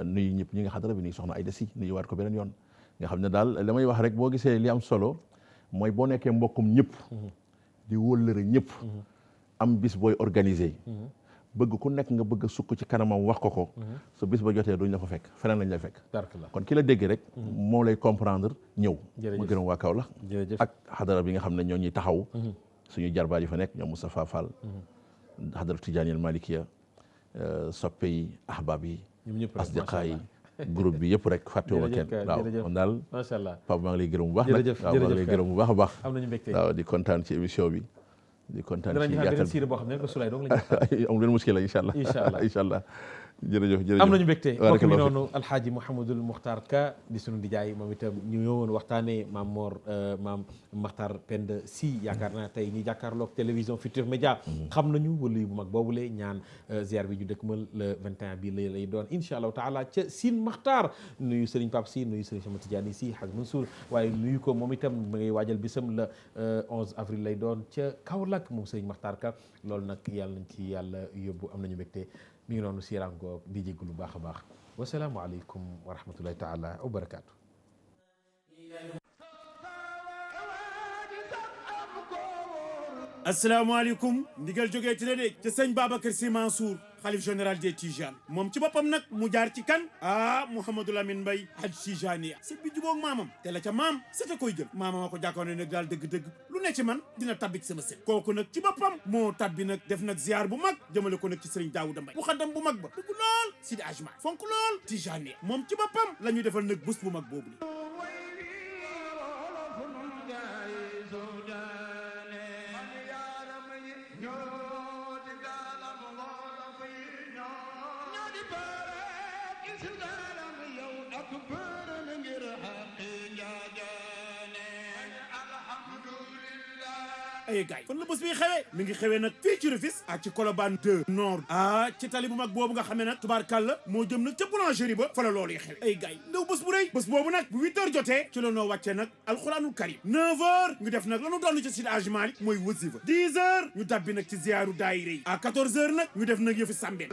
nuyu ñëpp ñi nga xadara bi nuyu soxna Aïda Sy nuyu waat ko beneen yoon nga xam ne daal la may wax rek boo gisee li am solo mooy boo nekkee mbokkum ñëpp di wóllëre ñëpp am bis booy organiser bëgg ku nekk nga bëgg a sukk ci kanamam wax ko sa bis ba jotee duñ la fa fekk feneen lañ lay fekk kon ki la dégg rek moo lay comprendre ñëw ma gërëm waa Kaolack ak xadara bi nga xam ne ñoo ñuy taxaw suñu jarbaat yi fa nekk ñoom Moustapha Fall xadara Tidiane Malikia soppe yi ahbab yi asdiqa yi groupe bi yëpp rek fàttewuma kenn waaw kon daal macha allah Pape maa ngi lay gërëm bu baax nag waaw maa ngi lay gërëm bu baax a baax am nañu mbégte waaw di kontaan ci émission bi di kontaan ci yaatal siira boo xam ne Rasulaay dong la ñu amul benn muskila incha allah incha allah jërëjëf am nañu mbégte mbokk mi noonu alhaaji Mouhamadul Mukhtar Ka di sunu ndijaay moom itam ñu ñëwoon waxtaanee maam Mor maam Makhtar Penda Sy yaakaar naa tey ñi jàkkaarloog télévision Futurs Médias xam nañu wala bu mag boobule ñaan ziar bi ñu dëkkmal le 21 bi lay doon incha allahu taala ca Sine Makhtar nuyu Serigne Pape Sy nuyu Serigne Sama Tidiane Sy Hadj Mansour waaye nuyu ko moom itam ma ngay waajal bisam le 11 avril lay doon ca Kaolack moom Serigne Makhtar Ka loolu nag yàlla nañ ci yàlla yóbbu am nañu mbégte mi ngi noonu sirango di jéggu lu baax a baax wasalaamu aleykum wa rahmatullahi taala wa barakaatu asalaamaaleykum ndigal jógee ci la de te sëñ Babacar Sy Mansour xalif général des Tijanes moom ci boppam nag mu jaar ci kan Mouhamadou Lamine Mbaye Hadj Tijaniya sët bi jubóog maamam te la ca maam sëta koy jël maamam a ko jàkkoon nag daal dëgg-dëgg lu ne ci man dina tabbi ci sama sët kooku nag ci boppam moo tabbi nag def nag ziar bu mag jëmale ko nag ci sëriñ Daouda Mbaye mu xaddam bu mag ba dugg lool Sidi Ajma fonk lool Tijaniya moom ci boppam la ñuy defal nag bés bu mag boobu li ay gaay kon la bés bi xewee mi ngi xewee nag fii ci Rufisque ak ci Colobane 2 nord ci tali bu mag boobu nga xamee nag tubaarkàlla moo jëm nag ca boulangerie ba fa la loolu yi xewe ay gaay ndaw bés bu rëy bés boobu nag bu 8 heures jotee ci la noo wàccee nag alxuraanul karim 9 heures ñu def nag lanu doon ci Seydi Hadji Malick mooy wasifa 10 heures ñu dabbi nag ci ziyaaru daayira yi à 14 heures nag ñu def nag yëfi sàmbeen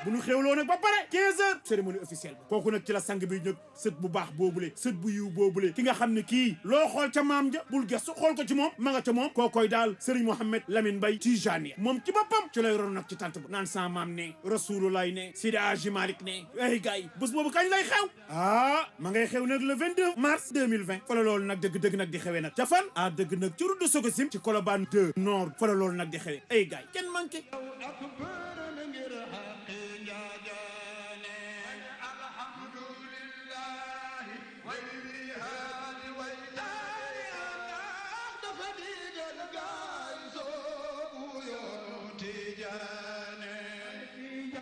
bu ñu xewloo nag ba pare 15 heures cérémonie officielle bi kooku nag ci la sang bi nag sët bu baax boobule sët bu yiw boobule ki nga xam ne kii loo xool ca maam ja bul gestu xool ko ci moom ma nga ca moom kookoy daal Serigne Mohamed Lamine Mbaye Tijaniya moom ci boppam ci lay ron nag ci tant ba naan sa maam ne Rasulullah ne Seydi Hadji Malick ne ay gars yi bés boobu kañ lay xew ma ngay xew nag le 22 mars 2020 fa la loolu nag dëgg-dëgg nag di xewee nag ca fan dëgg nag ci route de Sococim ci Colobane 2 nord fa la loolu nag di xewee ay gars yi kenn manqué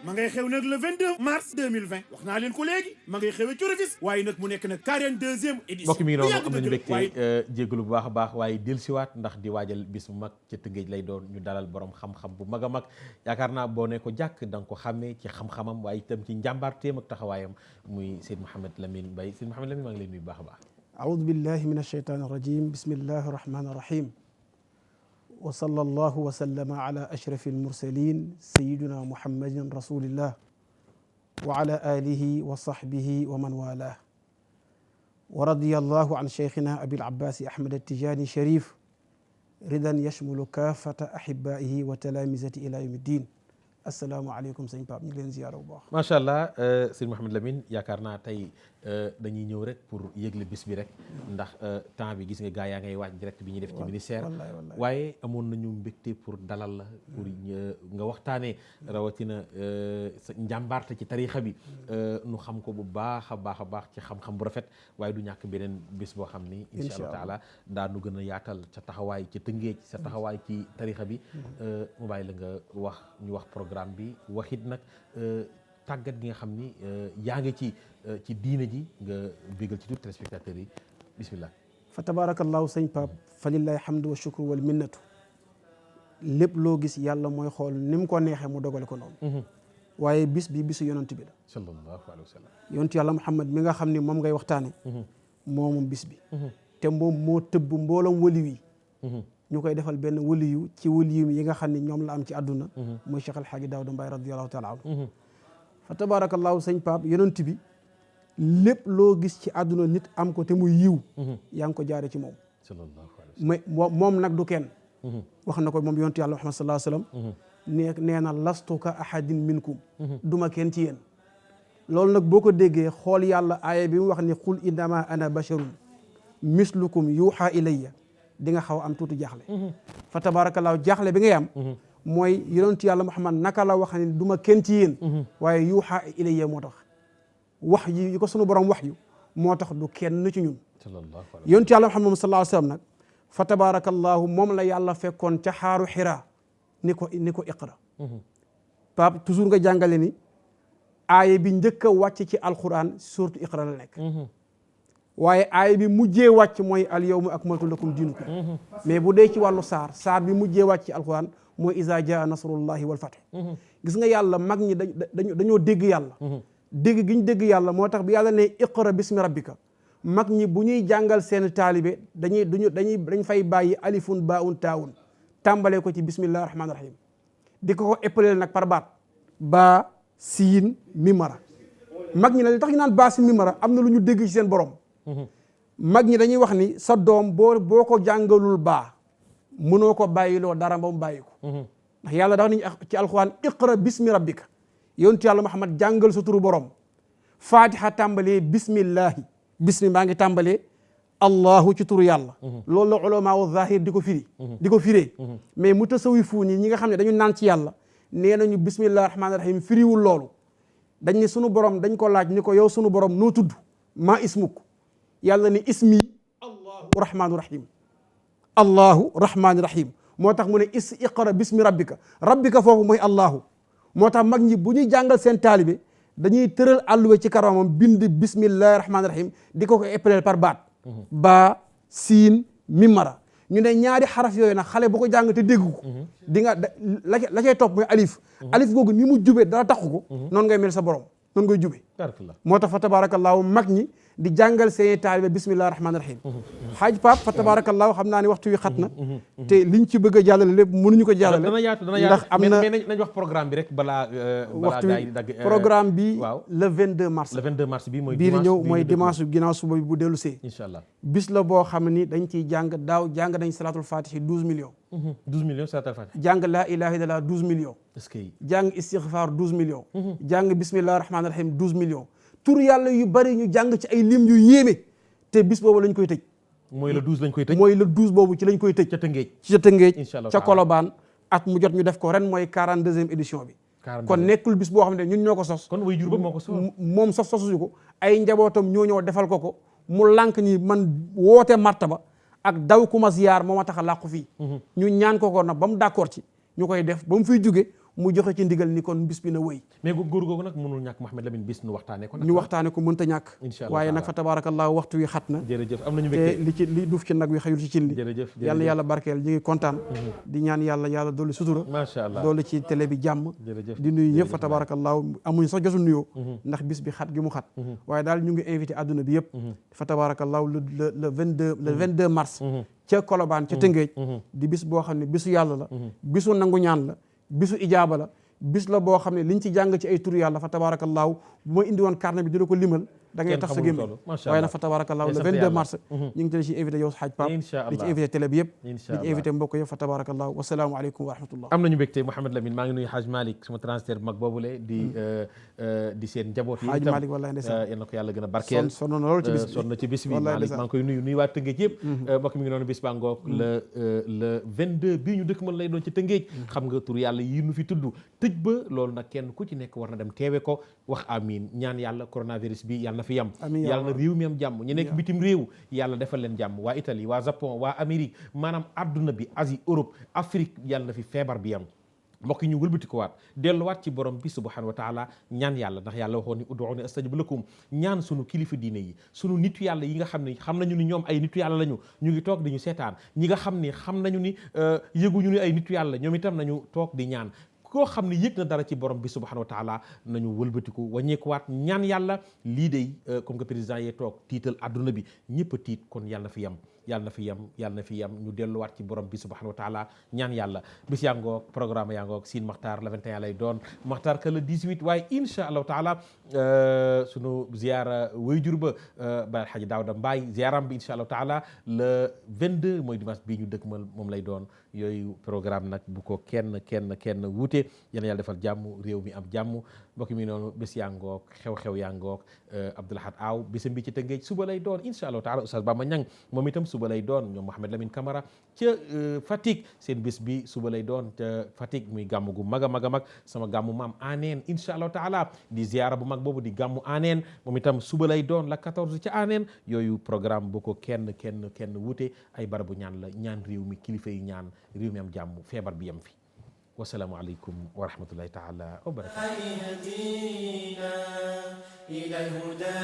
ma ngay xew nag le 22 mars 2020 wax naa leen ko léegi ma ngay xewee ci Rufisque waaye nag mu nekk nag 42e édition. mbokk mi ngi noonu am nañu mbégte jéggalu bu baax a baax waaye dellusiwaat ndax di waajal bis bu mag ca Tëngéej lay doon ñu dalal borom xam-xam bu mag a mag yaakaar naa boo ne ko jàkk da nga ko xàmmee ci xam-xamam waaye itam ci njàmbaarteem ak taxawaayam muy Seyd Mouhamed Lamine Mbaye Seyd Mouhamed Lamine maa ngi lay nuyu bu baax a baax. aoudu billahi min alsheytaan arrajim bismillahi arrahmani arrahim wa sallallahu wa sallama ala ashrafi almursalin sayiduna muhammadin rasulillah wa ala alihi wa sahbihi wa man walah wa radiyallahu an cheikhina abil abbasi ahmad attijani sharif ridan yashmulu kaafata ahibaihi wa talamisati ila yawmi ddin asalaamaaleykum sëñ Pape ñu ngi leen ziyaara bu baax macha allah sëñ Mouhamed Lamine yaakaar naa tey dañuy ñëw rek pour yëgle bis bi rek ndax temps bi gis nga gaa yaa ngay waaj direct bi ñuy def ci ministère waaye amoon nañu mbégte pour dalal la pour nga waxtaanee rawatina sa njàmbaarte ci tariixa bi nu xam ko bu baax a baax a baax ci xam-xam bu rafet waaye du ñàkk beneen bis boo xam ni insha allah taala daanu gën a yaatal sa taxawaay ci Tëngéej sa taxawaay ci tariixa bi mu bàyyi la nga wax ñu wax programme bi waxit nag tàggat gi nga xam ni yaa ngi ci diine ji nga bégal ci tout téléspectateurs yi bismillah fa tabarakallahu sëñ Pape fa lillahi hamdu wa shukru wal minnatu lépp loo gis yàlla mooy xool ni mu ko neexee mu dogale ko noonu waaye bis bi bisu yonent bi la sallallahu alayhi wa sallam yonent yàlla Muhammad mi nga xam ni moom ngay waxtaane moomum bis bi te moom moo tëbb mboolam waliw yi ñu koy defal benn waliyu ci waliyu yi nga xam ne ñoom la am ci àdduna mooy Cheikh Alhaaji Daawda Mbaye radiyallahu taala anhu fa tabarakallahu sëñ Pape yonent bi lépp loo gis ci àdduna nit am ko te muy yiw yaa ngi ko jaare ci moom sallallahu alayhi mais moom nag du kenn wax na ko moom yonent yàlla Muhammad sallallahu alayhi wasallam nee na lastu ka ahadin minkum duma kenn ci yéen loolu nag boo ko déggee xool yàlla aaya bi mu wax ni qul innama ana basharun mislukum yuuxa ilayya di nga xaw am tuuti jaaxle fa tabarakallahu jaaxle bi ngay am mooy yonent yàlla Muhammad naka la wax ni duma kenn ci yéen waaye yuuxa ilayya moo tax wax yi ko sunu borom wax yu moo tax du kenn ci ñun yonent yàlla Muhammad sallallahu alayhi wasallam nag fa tabarakallahu moom la yàlla fekkoon ca xaaru xiraa ni ko iqra Pape toujours nga jàngale ni aaya bi njëkk a wàcc ci alquran surtout iqra la nekk waaye aaya bi mujjee wàcc mooy al yawma akmaltu lakum diinakum mais bu dee ci wàllu saar bi mujjee wàcc ci alquran mooy iza jaa nasrullahi wal fath gis nga yàlla mag ñi dañoo dégg yàlla dégg gi ñu dégg yàlla moo tax bi yàlla ne iqra bismi rabbika mag ñi bu ñuy jàngal seen taalibe dañ fay bàyyi alifun baun taawun tàmbalee ko ci bismillahi rahmaani rahim di ko éppaleel nag par baat baa siin mimara mag ñi ne li tax ñu naan baa siin mimara am na lu ñu dégg ci seen borom mag ñi dañuy wax ni sa doom boo ko jàngalul baa mënoo ko bàyyiloo dara ba mu bàyyi ko ndax yàlla dafa nañu ci alxuraan iqra bismi rabbika yonentu yàlla Muhammad jàngal sa turu borom fatiha tàmbalee bismillahi bismi maa ngi tàmbalee allahu ci turu yàlla loolu la ulama wa zahir di ko firee mais mutasawifuun ñi nga xam ne dañu naan ci yàlla nee nañu bismillahi rahmaani rahim firiwul loolu dañ ne sunu borom dañ ko laaj ni ko yow sunu borom noo tudd maa ismuk yàlla ni ismi allahu rahmaani rahim allahu rahmaani rahim moo tax mu ne iqra bismi rabbika foofu mooy allahu moo tax mag ñi bu ñuy jàngal seen taalibe dañuy tëral àlluwe ci karamam bind bismillahi rahmaani rahim di ko éppaleel par baat baa siin mimara ñu ne ñaari xaraf yooyu nag xale bu ko jàng te dégg ko di nga la cay topp mooy alif alif googu ni mu jubee dara taxu ko noonu ngay mel sa borom noonu ngay jubee moo tax fa tabarakallahu mag ñi di jàngal seeni taalibe bismillahi rahmaani rahim xaaj Pape fa tabarakallahu xam naa ne waxtu wi xat na te liñ ci bëgg a jàllale lépp mënuñu ko jàllale dana yaatu ndax am na nañ wax programme bi rek balaa waxtu gaa yi dagg programme bi le 22 mars le 22 mars bi mooy bii di ñëw mooy dimanche ginnaaw suba bi bu dellu see inshallah bis la boo xam ni dañ ciy jàng daaw jàng nañ salatul fatihi 12 millions 12 millions salatul fatihi jàng laa ilaha illallah 12 millions est-ce que jàng istighfar 12 millions jàng bismillahi rahmaani rahim 12 millions tur yàlla yu bari ñu jàng ci ay lim yu yéeme te bis boobu lañ koy tëj mooy le 12 lañ koy tëj mooy le 12 boobu ci lañ koy tëj ca Tëngéej ca Tëngéej inshallah ca Colobane at mu jot ñu def ko ren mooy 42e édition bi kon nekkul bis boo xam ne ñun ñoo ko sos kon way jur ba moo ko sos moom sosuñu ko ay njabootam ñoo ñëw defal ko mu lànk ni man woote martaba ak daw ku ma ziyaar moo ma tax a làqu fii ñu ñaan ko nag ba mu d'accord ci ñu koy def ba mu fiy jóge mu joxe ci ndigal ni kon bis bi na wëy. mais góor googu nag mënul ñàkk Mouhamed Lamine bis nu waxtaane ko nag. ñu waxtaane ko mënta ñàkk. waaye nag fa tabarakallahu waxtu wi xat na. jërëjëf am nañu mbégte te li duuf ci nag wi xëyul ci cin li. jërëjëf yal na yàlla barkeel ñu ngi kontaan. di ñaan yàlla dolli sutura. macha allah dolli ci télé bi jàmm. jërëjëf di nuyu ñëpp fa tabarakallahu amuñu sax josu nuyoo. ndax bis bi xat gi mu xat. waaye daal ñu ngi invité adduna bi yëpp. fa tabarakallahu le 22 mars. ca Colobane ca Tëngéej. di bis boo xam ne bisu yàlla la. bisu nangu ñaan la. bisu ijaaba la. bis la boo xam ne liñ ci jàng ci ay tur yàlla fa tabarakallahu bu ma indi woon carnet bi di la ko limal da ngay tax sa gémmiñ waaye nag fa tabarakallahu le 22 mars ñu ngi te ci invité yow Hadj Pape di ci invité télé bi yëpp di ci invité mbokk yëpp fa tabarakallahu wasalaamu aleykum wa rahmatullah. am nañu mbégte Mouhamed Lamine maa ngi nuyu Hadj Malick sama transfert bu mag boobule di seen njaboot yi Hadj Malick wallahi ndeysaan yal na ko yàlla gën a barkeel sonn na loolu ci bis bi sonn na ci bis bi Malick maa ngi koy nuyu waa Tëngéej yëpp mbokk mi ngi noonu bis baa ngoog le 22 bii ñu dëkk mën lay doon ci Tëngéej xam nga tur yàlla yi nu fi tudd tëj ba loolu nag kenn ku ci nekk war na dem teewe ko wax amin ñaan yàlla coronavirus bi yàlla na fi yam yàlla na réew mi am jàmm ñu nekk bitim réew yàlla defal leen jàmm waa Italie waa Japon waa Amérique maanaam adduna bi Asie Europe Afrique yàlla na fi feebar bi yam mbokk yi ñu wëlbati ko waat delluwaat ci borom bi subhanahu wa taala ñaan yàlla ndax yàlla waxoon ni ud'uuni astajib lakum ñaan sunu kilifa diine yi sunu nitu yàlla yi nga xam ne xam nañu ni ñoom ay nitu yàlla lañu ñu ngi toog di ñu seetaan ñi nga xam ni xam nañu ni yëguñu ni ay nitu yàlla ñoom itam nañu toog di ñaan koo xam ne yëg na dara ci borom bi subhanahu wa taala nañu wëlbatiku wàññeekuwaat ñaan yàlla lii de comme que président yee toog tiital adduna bi ñëpp a tiit kon yàlla na fi yem yàlla na fi yem yàlla na fi yem ñu delluwaat ci borom bi subhanahu wa taala ñaan yàlla bis yaa ngoog programme yaa ngoog Sine Makhtar le 21 lay doon Makhtar que le 18 waaye insha allahu taala sunu ziara wayjur ba Baye Alhaji Daouda Mbaye ziaram bi insha allahu taala le 22 mooy dimanche bii ñu dëkk moom lay doon yooyu programme nag bu ko kenn wuute yal na yàlla defal jàmm réew mi am jàmm mbokk mi noonu bés yaa ngoog xew-xew yaa ngoog Abdoulahad Aw bésam bi ci Tëngéej suba lay doon insha allahu taala Oustaz Bamba Ñang moom itam suba lay doon ñoom Mouhamed Lamine Camara ca Fatick seen bés bi suba lay doon ca Fatick muy gàmm gu mag a mag a mag sama gàmmu maam Aneen insha allahu taala di ziara bu mag boobu di gàmmu Aneen moom itam suba lay doon la 14 ca Aneen yooyu programme bu ko kenn wuute ay barabu ñaan la ñaan réew mi kilifa yi ñaan réew mi am jàmm feebar bi yem fi wasalaamu aleykum wa rahmatullahi taala wa barakatuh إلى الهدى